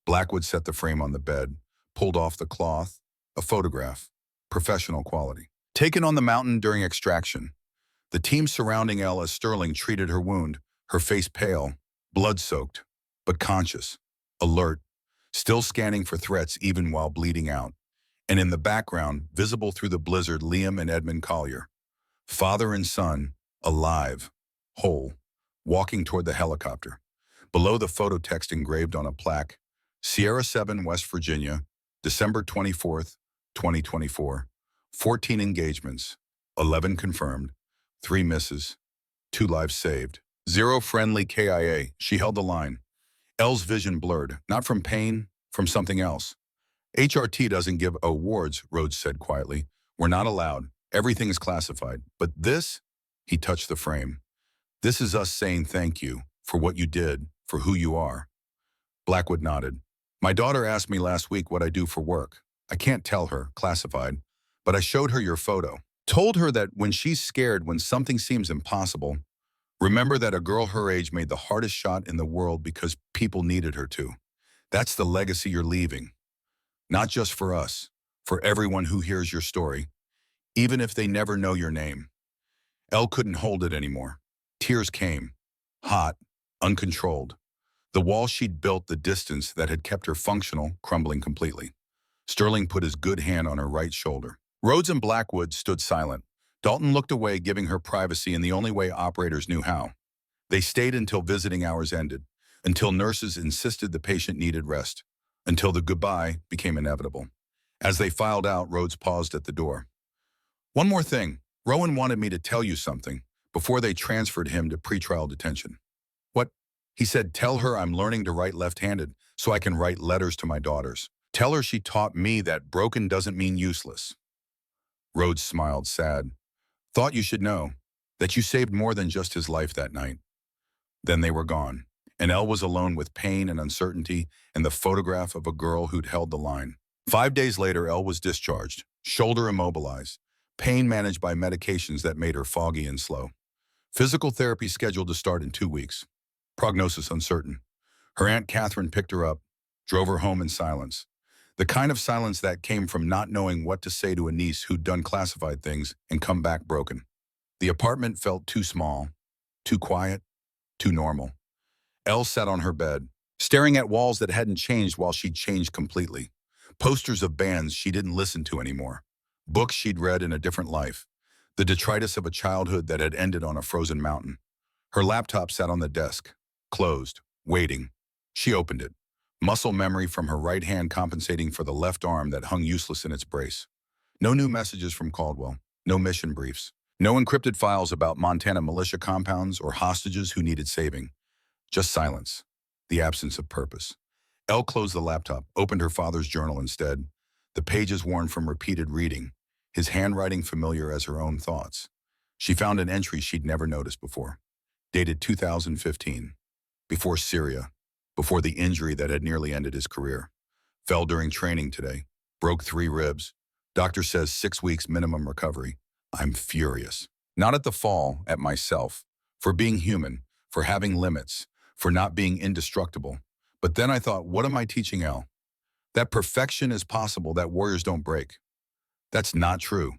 Blackwood set the frame on the bed, pulled off the cloth, a photograph, professional quality. Taken on the mountain during extraction. The team surrounding Elle as Sterling treated her wound, her face pale, blood-soaked, but conscious, alert, still scanning for threats even while bleeding out. And in the background, visible through the blizzard, Liam and Edmund Collier. Father and son, alive, whole, walking toward the helicopter. Below the photo text engraved on a plaque, Sierra 7, West Virginia, December 24th, 2024. 14 engagements, 11 confirmed, 3 misses, 2 lives saved. 0 friendly KIA. She held the line. Elle's vision blurred, not from pain, from something else. HRT doesn't give awards, Rhodes said quietly. We're not allowed. Everything's classified. But this, he touched the frame. This is us saying thank you for what you did, for who you are. Blackwood nodded. My daughter asked me last week what I do for work. I can't tell her, classified, but I showed her your photo. Told her that when she's scared, when something seems impossible, remember that a girl her age made the hardest shot in the world because people needed her to. That's the legacy you're leaving. Not just for us, for everyone who hears your story, even if they never know your name. Elle couldn't hold it anymore. Tears came, hot, uncontrolled. The wall she'd built, the distance that had kept her functional, crumbling completely. Sterling put his good hand on her right shoulder. Rhodes and Blackwood stood silent. Dalton looked away, giving her privacy in the only way operators knew how. They stayed until visiting hours ended, until nurses insisted the patient needed rest, until the goodbye became inevitable. As they filed out, Rhodes paused at the door. One more thing. Rowan wanted me to tell you something before they transferred him to pretrial detention. What? He said, tell her I'm learning to write left-handed so I can write letters to my daughters. Tell her she taught me that broken doesn't mean useless. Rhodes smiled, sad. Thought you should know that you saved more than just his life that night. Then they were gone, and Elle was alone with pain and uncertainty and the photograph of a girl who'd held the line. 5 days later, Elle was discharged, shoulder immobilized, pain managed by medications that made her foggy and slow. Physical therapy scheduled to start in 2 weeks. Prognosis uncertain. Her Aunt Catherine picked her up, drove her home in silence. The kind of silence that came from not knowing what to say to a niece who'd done classified things and come back broken. The apartment felt too small, too quiet, too normal. Elle sat on her bed, staring at walls that hadn't changed while she'd changed completely. Posters of bands she didn't listen to anymore. Books she'd read in a different life. The detritus of a childhood that had ended on a frozen mountain. Her laptop sat on the desk, closed, waiting. She opened it. Muscle memory from her right hand compensating for the left arm that hung useless in its brace. No new messages from Caldwell. No mission briefs. No encrypted files about Montana militia compounds or hostages who needed saving. Just silence. The absence of purpose. Elle closed the laptop, opened her father's journal instead. The pages worn from repeated reading, his handwriting familiar as her own thoughts. She found an entry she'd never noticed before. Dated 2015. Before Syria. Before the injury that had nearly ended his career. Fell during training today. Broke 3 ribs. Doctor says 6 weeks minimum recovery. I'm furious. Not at the fall, at myself. For being human. For having limits. For not being indestructible. But then I thought, what am I teaching Elle? That perfection is possible, that warriors don't break. That's not true.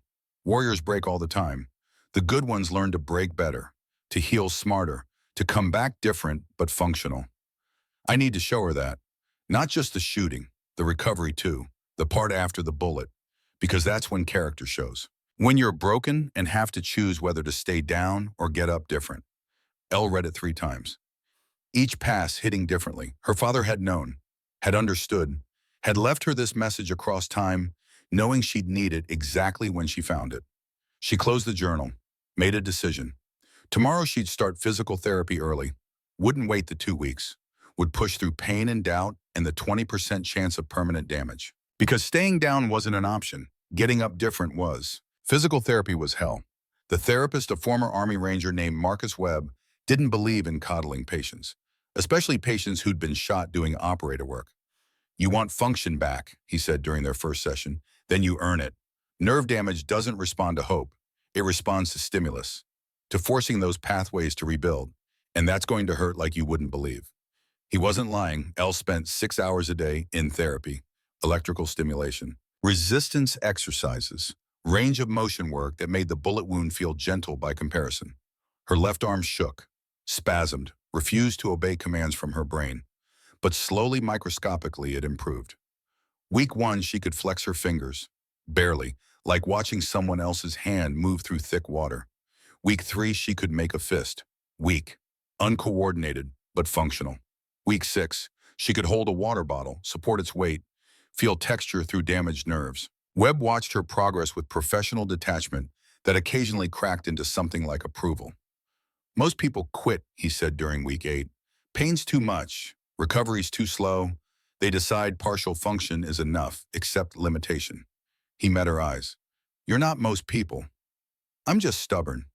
Warriors break all the time. The good ones learn to break better. To heal smarter. To come back different, but functional. I need to show her that. Not just the shooting, the recovery too, the part after the bullet, because that's when character shows. When you're broken and have to choose whether to stay down or get up different. Elle read it 3 times. Each pass hitting differently. Her father had known, had understood, had left her this message across time, knowing she'd need it exactly when she found it. She closed the journal, made a decision. Tomorrow she'd start physical therapy early, wouldn't wait the 2 weeks. Would push through pain and doubt and the 20% chance of permanent damage. Because staying down wasn't an option. Getting up different was. Physical therapy was hell. The therapist, a former Army Ranger named Marcus Webb, didn't believe in coddling patients, especially patients who'd been shot doing operator work. You want function back, he said during their first session, then you earn it. Nerve damage doesn't respond to hope. It responds to stimulus, to forcing those pathways to rebuild. And that's going to hurt like you wouldn't believe. He wasn't lying. Elle spent 6 hours a day in therapy, electrical stimulation, resistance exercises, range of motion work that made the bullet wound feel gentle by comparison. Her left arm shook, spasmed, refused to obey commands from her brain. But slowly, microscopically, it improved. Week 1, she could flex her fingers, barely, like watching someone else's hand move through thick water. Week 3, she could make a fist, weak, uncoordinated, but functional. Week 6, she could hold a water bottle, support its weight, feel texture through damaged nerves. Webb watched her progress with professional detachment that occasionally cracked into something like approval. Most people quit, he said during week 8. Pain's too much, recovery's too slow. They decide partial function is enough, accept limitation. He met her eyes. You're not most people. I'm just stubborn.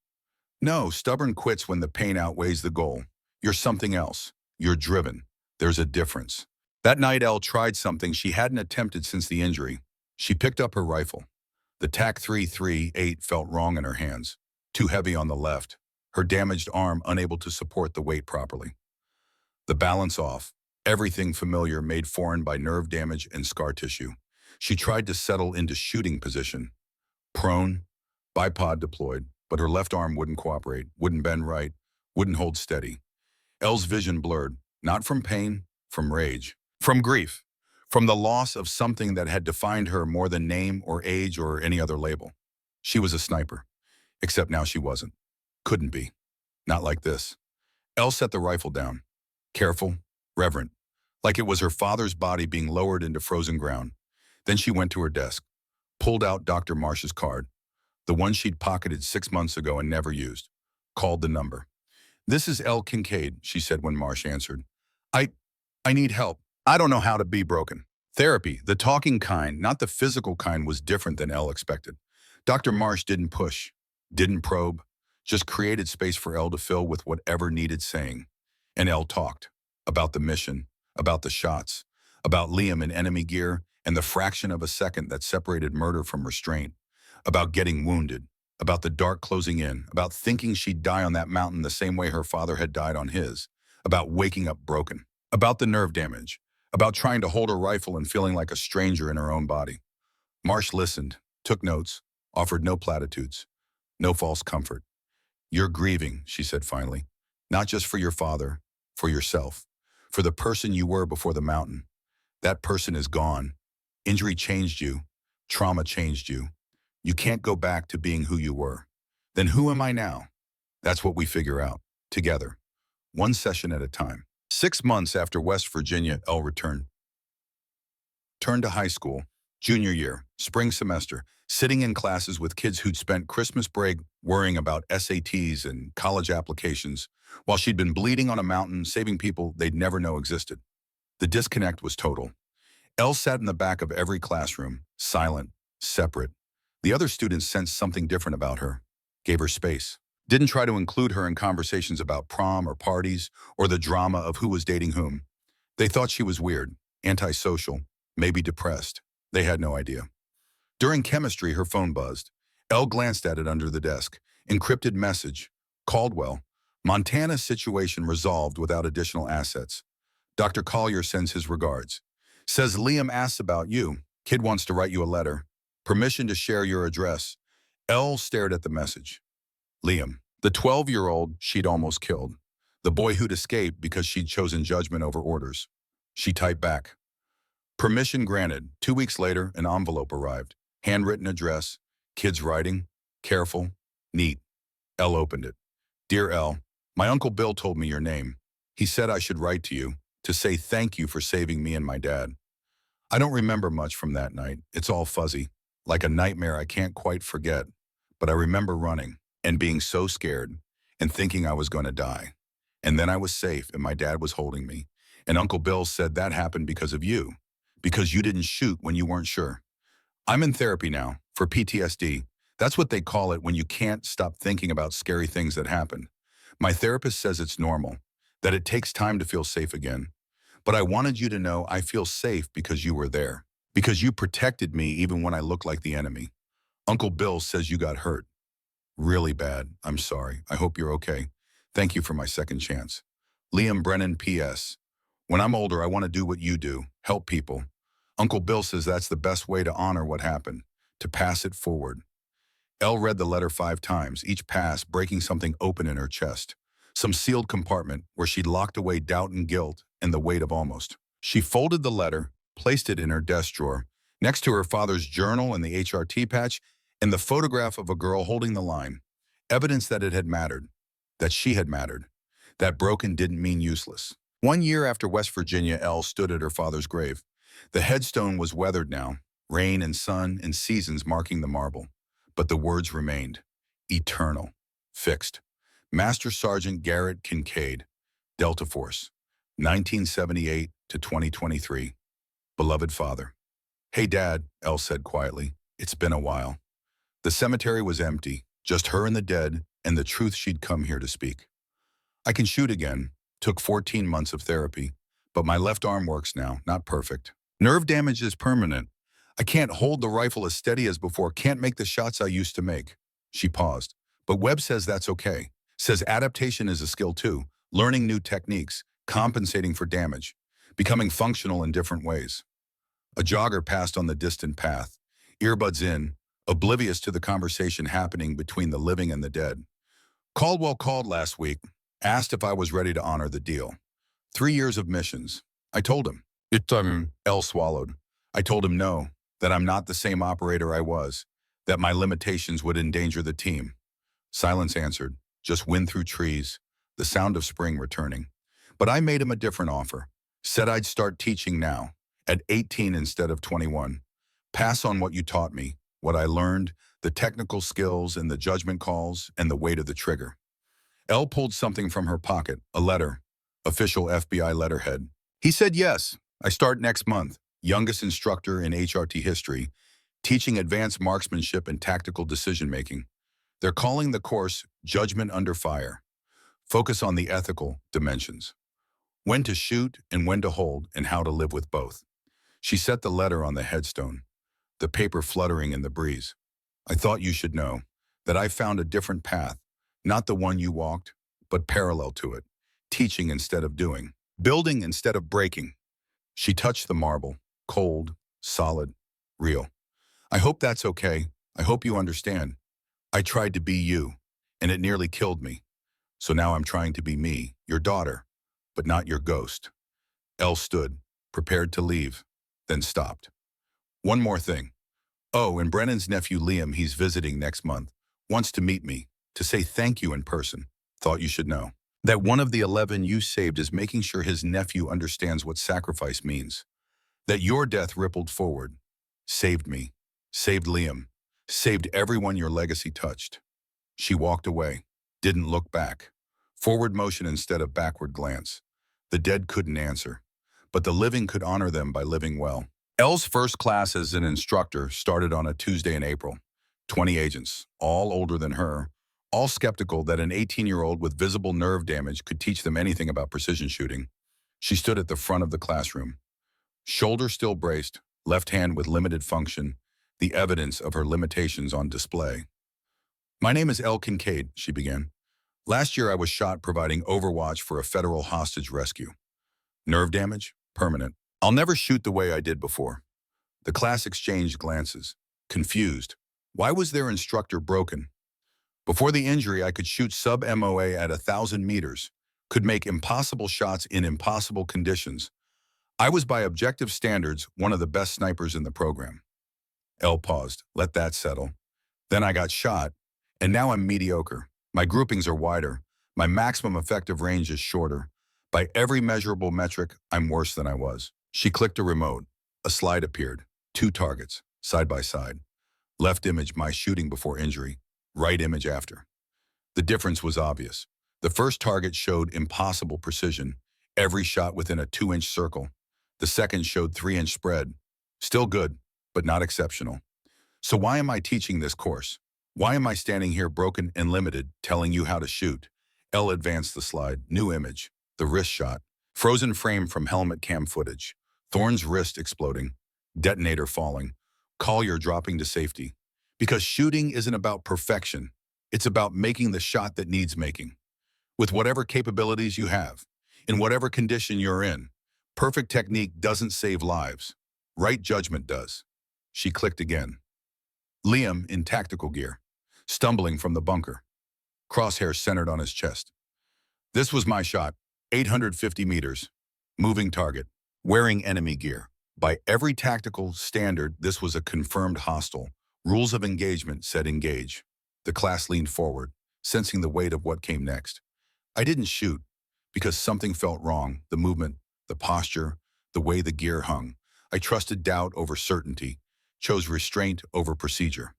No, stubborn quits when the pain outweighs the goal. You're something else. You're driven. There's a difference. That night, Elle tried something she hadn't attempted since the injury. She picked up her rifle. The TAC 338 felt wrong in her hands, too heavy on the left, her damaged arm unable to support the weight properly. The balance off, everything familiar made foreign by nerve damage and scar tissue. She tried to settle into shooting position. Prone, bipod deployed, but her left arm wouldn't cooperate, wouldn't bend right, wouldn't hold steady. Elle's vision blurred, not from pain, from rage, from grief, from the loss of something that had defined her more than name or age or any other label. She was a sniper, except now she wasn't. Couldn't be. Not like this. Elle set the rifle down, careful, reverent, like it was her father's body being lowered into frozen ground. Then she went to her desk, pulled out Dr. Marsh's card, the one she'd pocketed 6 months ago and never used, called the number. This is Elle Kincaid, she said when Marsh answered. I need help. I don't know how to be broken. Therapy, the talking kind, not the physical kind, was different than Elle expected. Dr. Marsh didn't push, didn't probe, just created space for Elle to fill with whatever needed saying. And Elle talked about the mission, about the shots, about Liam in enemy gear, and the fraction of a second that separated murder from restraint, about getting wounded, about the dark closing in, about thinking she'd die on that mountain the same way her father had died on his, about waking up broken, about the nerve damage, about trying to hold her rifle and feeling like a stranger in her own body. Marsh listened, took notes, offered no platitudes, no false comfort. "You're grieving," she said finally, "not just for your father, for yourself, for the person you were before the mountain. That person is gone. Injury changed you. Trauma changed you. You can't go back to being who you were. Then who am I now? That's what we figure out, together, one session at a time." 6 months after West Virginia, Elle returned to high school, junior year, spring semester, sitting in classes with kids who'd spent Christmas break worrying about SATs and college applications, while she'd been bleeding on a mountain, saving people they'd never know existed. The disconnect was total. Elle sat in the back of every classroom, silent, separate. The other students sensed something different about her, gave her space, didn't try to include her in conversations about prom or parties or the drama of who was dating whom. They thought she was weird, antisocial, maybe depressed. They had no idea. During chemistry, her phone buzzed. Elle glanced at it under the desk. Encrypted message. Caldwell. Montana situation resolved without additional assets. Dr. Collier sends his regards. Says Liam asks about you. Kid wants to write you a letter. Permission to share your address. Elle stared at the message. Liam, the 12-year-old she'd almost killed. The boy who'd escaped because she'd chosen judgment over orders. She typed back. Permission granted. 2 weeks later, an envelope arrived. Handwritten address, kid's writing, careful, neat. Elle opened it. Dear Elle, my Uncle Bill told me your name. He said I should write to you to say thank you for saving me and my dad. I don't remember much from that night. It's all fuzzy, like a nightmare I can't quite forget. But I remember running and being so scared and thinking I was going to die. And then I was safe and my dad was holding me. And Uncle Bill said that happened because of you, because you didn't shoot when you weren't sure. I'm in therapy now for PTSD. That's what they call it when you can't stop thinking about scary things that happened. My therapist says it's normal, that it takes time to feel safe again. But I wanted you to know I feel safe because you were there, because you protected me even when I looked like the enemy. Uncle Bill says you got hurt. Really bad. I'm sorry. I hope you're okay. Thank you for my second chance. Liam Brennan, P.S. When I'm older, I want to do what you do, help people. Uncle Bill says that's the best way to honor what happened, to pass it forward. Elle read the letter 5 times, each pass breaking something open in her chest. Some sealed compartment where she'd locked away doubt and guilt and the weight of almost. She folded the letter, placed it in her desk drawer, next to her father's journal and the HRT patch, and the photograph of a girl holding the line. Evidence that it had mattered, that she had mattered, that broken didn't mean useless. 1 year after West Virginia, Elle stood at her father's grave. The headstone was weathered now, rain and sun and seasons marking the marble. But the words remained, eternal, fixed. Master Sergeant Garrett Kincaid, Delta Force, 1978 to 2023. Beloved father. Hey, Dad, Elle said quietly. It's been a while. The cemetery was empty, just her and the dead and the truth she'd come here to speak. I can shoot again. Took 14 months of therapy, but my left arm works now, not perfect. Nerve damage is permanent. I can't hold the rifle as steady as before, can't make the shots I used to make. She paused. But Webb says that's okay. Says adaptation is a skill too, learning new techniques, compensating for damage, becoming functional in different ways. A jogger passed on the distant path, earbuds in, oblivious to the conversation happening between the living and the dead. Caldwell called last week, asked if I was ready to honor the deal. 3 years of missions. I told him. Elle swallowed. I told him no, that I'm not the same operator I was, that my limitations would endanger the team. Silence answered, just wind through trees, the sound of spring returning. But I made him a different offer. Said I'd start teaching now, at 18 instead of 21. Pass on what you taught me, what I learned, the technical skills and the judgment calls and the weight of the trigger. Elle pulled something from her pocket, a letter, official FBI letterhead. He said yes. I start next month, youngest instructor in HRT history, teaching advanced marksmanship and tactical decision-making. They're calling the course Judgment Under Fire. Focus on the ethical dimensions. When to shoot and when to hold and how to live with both. She set the letter on the headstone, the paper fluttering in the breeze. I thought you should know that I found a different path, not the one you walked, but parallel to it, teaching instead of doing, building instead of breaking. She touched the marble, cold, solid, real. I hope that's okay. I hope you understand. I tried to be you, and it nearly killed me. So now I'm trying to be me, your daughter, but not your ghost. Elle stood, prepared to leave, then stopped. One more thing. Oh, and Brennan's nephew Liam, he's visiting next month, wants to meet me, to say thank you in person. Thought you should know that one of the 11 you saved is making sure his nephew understands what sacrifice means. That your death rippled forward, saved me, saved Liam, saved everyone your legacy touched. She walked away, didn't look back. Forward motion instead of backward glance. The dead couldn't answer, but the living could honor them by living well. Elle's first class as an instructor started on a Tuesday in April. 20 agents, all older than her, all skeptical that an 18-year-old with visible nerve damage could teach them anything about precision shooting. She stood at the front of the classroom, shoulder still braced, left hand with limited function, the evidence of her limitations on display. My name is Elle Kincaid, she began. Last year I was shot providing overwatch for a federal hostage rescue. Nerve damage? Permanent. I'll never shoot the way I did before. The class exchanged glances. Confused. Why was their instructor broken? Before the injury, I could shoot sub-MOA at 1,000 meters, could make impossible shots in impossible conditions. I was, by objective standards, one of the best snipers in the program. Elle paused. Let that settle. Then I got shot, and now I'm mediocre. My groupings are wider. My maximum effective range is shorter. By every measurable metric, I'm worse than I was. She clicked a remote. A slide appeared. 2 targets, side by side. Left image, my shooting before injury. Right image after. The difference was obvious. The first target showed impossible precision, every shot within a 2-inch circle. The second showed 3-inch spread. Still good, but not exceptional. So why am I teaching this course? Why am I standing here broken and limited, telling you how to shoot? Elle advanced the slide. New image. The wrist shot. Frozen frame from helmet cam footage. Thorne's wrist exploding. Detonator falling. Collier dropping to safety. Because shooting isn't about perfection. It's about making the shot that needs making. With whatever capabilities you have, in whatever condition you're in, perfect technique doesn't save lives. Right judgment does. She clicked again. Liam in tactical gear, stumbling from the bunker. Crosshairs centered on his chest. This was my shot, 850 meters. Moving target, wearing enemy gear. By every tactical standard, this was a confirmed hostile. Rules of engagement said engage. The class leaned forward, sensing the weight of what came next. I didn't shoot because something felt wrong, the movement, the posture, the way the gear hung. I trusted doubt over certainty, chose restraint over procedure.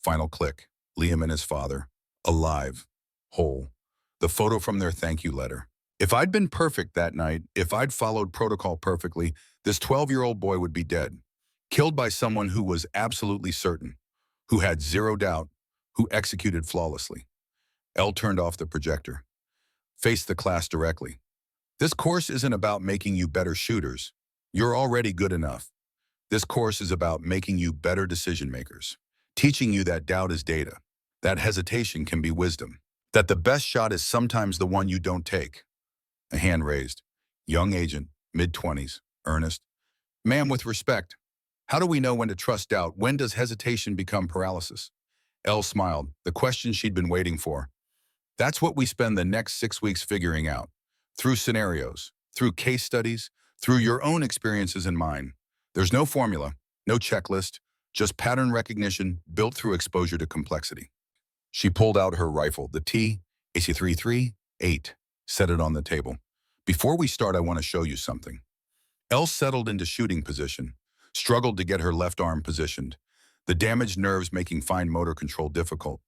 Final click, Liam and his father, alive, whole. The photo from their thank you letter. If I'd been perfect that night, if I'd followed protocol perfectly, this 12-year-old boy would be dead. Killed by someone who was absolutely certain, who had zero doubt, who executed flawlessly. Elle turned off the projector, faced the class directly. This course isn't about making you better shooters. You're already good enough. This course is about making you better decision makers, teaching you that doubt is data, that hesitation can be wisdom, that the best shot is sometimes the one you don't take. A hand raised. Young agent, mid-20s, earnest. Ma'am, with respect, how do we know when to trust doubt? When does hesitation become paralysis? Elle smiled, the question she'd been waiting for. That's what we spend the next 6 weeks figuring out. Through scenarios, through case studies, through your own experiences and mine. There's no formula, no checklist, just pattern recognition built through exposure to complexity. She pulled out her rifle, the AC-33-8, set it on the table. Before we start, I want to show you something. Elle settled into shooting position, struggled to get her left arm positioned, the damaged nerves making fine motor control difficult.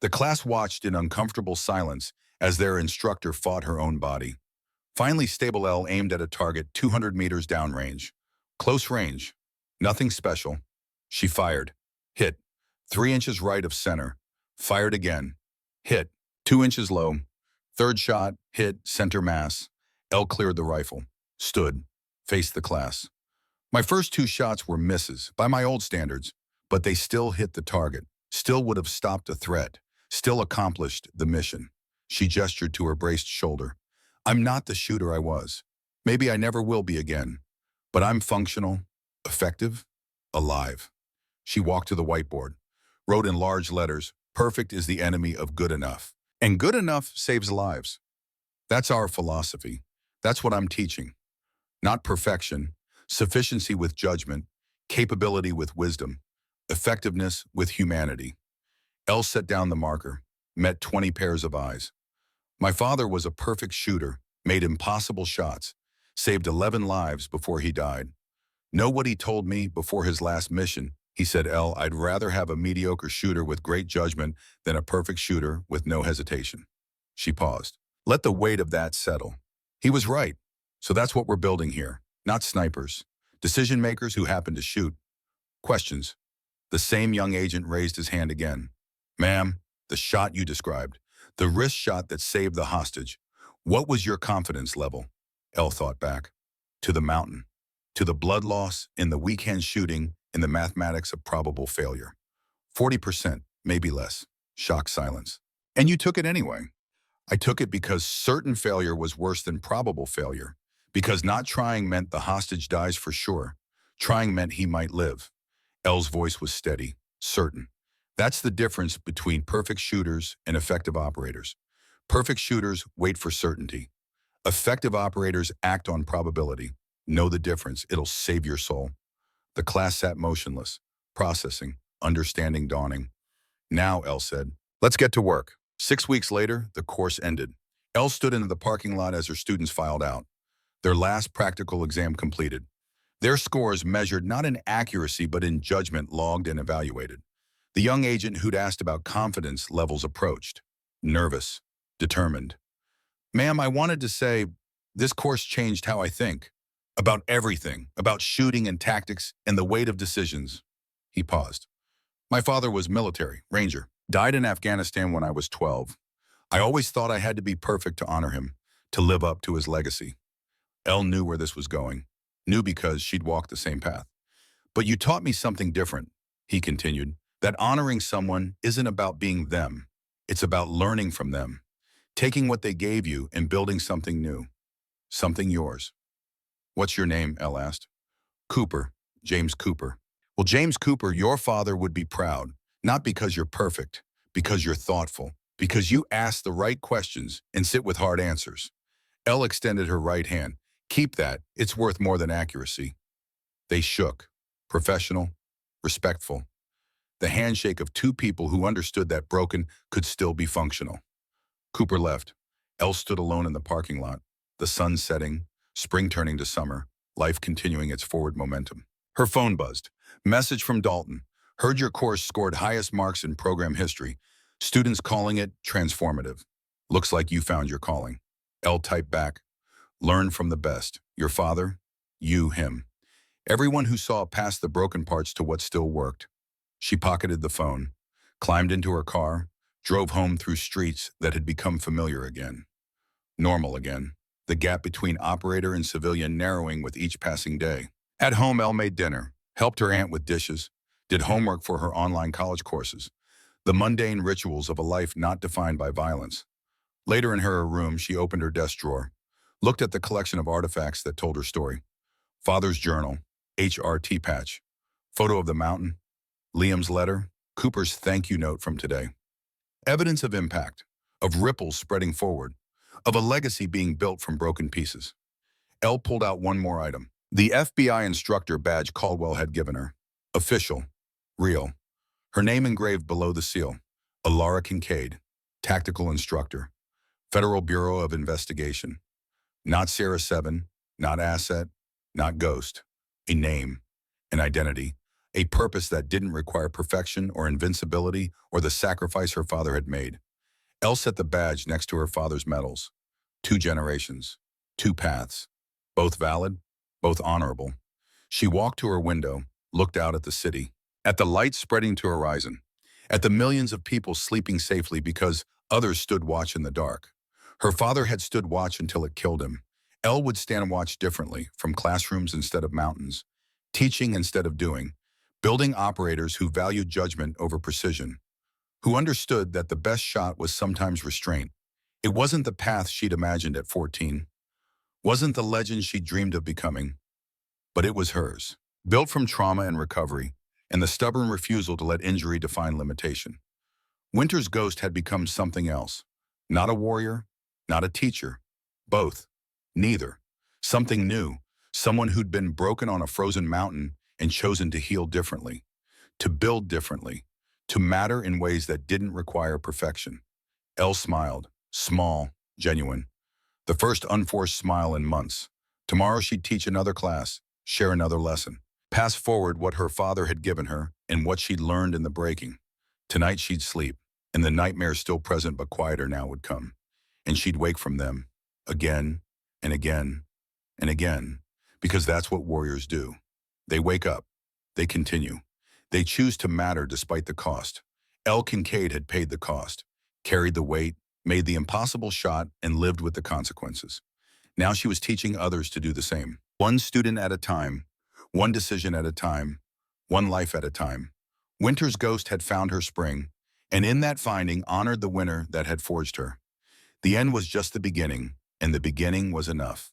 The class watched in uncomfortable silence as their instructor fought her own body. Finally, stable Elle aimed at a target 200 meters downrange. Close range. Nothing special. She fired. Hit. 3 inches right of center. Fired again. Hit. 2 inches low. Third shot. Hit. Center mass. L cleared the rifle. Stood. Faced the class. My first 2 shots were misses, by my old standards, but they still hit the target, still would have stopped a threat, still accomplished the mission. She gestured to her braced shoulder. I'm not the shooter I was. Maybe I never will be again. But I'm functional, effective, alive. She walked to the whiteboard, wrote in large letters, perfect is the enemy of good enough. And good enough saves lives. That's our philosophy. That's what I'm teaching. Not perfection, sufficiency with judgment, capability with wisdom, effectiveness with humanity. Elle set down the marker, met 20 pairs of eyes. My father was a perfect shooter, made impossible shots, saved 11 lives before he died. Know what he told me before his last mission? He said, Elle, I'd rather have a mediocre shooter with great judgment than a perfect shooter with no hesitation. She paused. Let the weight of that settle. He was right. So that's what we're building here. Not snipers. Decision makers who happen to shoot. Questions. The same young agent raised his hand again. Ma'am, the shot you described. The wrist shot that saved the hostage. What was your confidence level? Elle thought back. To the mountain. To the blood loss, in the weekend shooting, in the mathematics of probable failure. 40%, maybe less. Shocked silence. And you took it anyway. I took it because certain failure was worse than probable failure. Because not trying meant the hostage dies for sure. Trying meant he might live. Elle's voice was steady, certain. That's the difference between perfect shooters and effective operators. Perfect shooters wait for certainty. Effective operators act on probability. Know the difference. It'll save your soul. The class sat motionless, processing, understanding dawning. Now, Elle said, let's get to work. 6 weeks later, the course ended. Elle stood in the parking lot as her students filed out. Their last practical exam completed. Their scores measured not in accuracy but in judgment logged and evaluated. The young agent who'd asked about confidence levels approached. Nervous, determined. Ma'am, I wanted to say, this course changed how I think. About everything, about shooting and tactics and the weight of decisions. He paused. My father was military, ranger, died in Afghanistan when I was 12. I always thought I had to be perfect to honor him, to live up to his legacy. Elle knew where this was going, knew because she'd walked the same path. But you taught me something different, he continued, that honoring someone isn't about being them. It's about learning from them, taking what they gave you and building something new, something yours. What's your name? Elle asked. Cooper, James Cooper. Well, James Cooper, your father would be proud, not because you're perfect, because you're thoughtful, because you ask the right questions and sit with hard answers. Elle extended her right hand. Keep that. It's worth more than accuracy. They shook, professional, respectful. The handshake of two people who understood that broken could still be functional. Cooper left. Elle stood alone in the parking lot, the sun setting, spring turning to summer, life continuing its forward momentum. Her phone buzzed. Message from Dalton. Heard your course scored highest marks in program history. Students calling it transformative. Looks like you found your calling. Elle typed back. Learn from the best. Your father, you, him. Everyone who saw past the broken parts to what still worked. She pocketed the phone, climbed into her car, drove home through streets that had become familiar again. Normal again. The gap between operator and civilian narrowing with each passing day. At home, Elle made dinner, helped her aunt with dishes, did homework for her online college courses. The mundane rituals of a life not defined by violence. Later in her room, she opened her desk drawer, looked at the collection of artifacts that told her story. Father's journal, HRT patch, photo of the mountain, Liam's letter, Cooper's thank you note from today. Evidence of impact, of ripples spreading forward, of a legacy being built from broken pieces. Elle pulled out one more item. The FBI instructor badge Caldwell had given her. Official. Real. Her name engraved below the seal. Alara Kincaid. Tactical instructor. Federal Bureau of Investigation. Not Sierra 7, not asset, not ghost. A name. An identity. A purpose that didn't require perfection or invincibility or the sacrifice her father had made. Elle set the badge next to her father's medals. 2 generations. 2 paths. Both valid, both honorable. She walked to her window, looked out at the city. at the light spreading to horizon, at the millions of people sleeping safely because others stood watch in the dark. Her father had stood watch until it killed him. Elle would stand watch differently, from classrooms instead of mountains, teaching instead of doing, building operators who valued judgment over precision, who understood that the best shot was sometimes restraint. It wasn't the path she'd imagined at 14, wasn't the legend she dreamed of becoming, but it was hers, built from trauma and recovery, and the stubborn refusal to let injury define limitation. Winter's ghost had become something else. Not a warrior, not a teacher. Both. Neither. Something new. Someone who'd been broken on a frozen mountain and chosen to heal differently, to build differently, to matter in ways that didn't require perfection. Elle smiled. Small, genuine. The first unforced smile in months. Tomorrow she'd teach another class, share another lesson, pass forward what her father had given her and what she'd learned in the breaking. Tonight she'd sleep, and the nightmares still present but quieter now would come. And she'd wake from them, again and again and again, because that's what warriors do. They wake up. They continue. They choose to matter despite the cost. Elle Kincaid had paid the cost, carried the weight, made the impossible shot, and lived with the consequences. Now she was teaching others to do the same. One student at a time, one decision at a time, one life at a time. Winter's ghost had found her spring, and in that finding honored the winner that had forged her. The end was just the beginning, and the beginning was enough.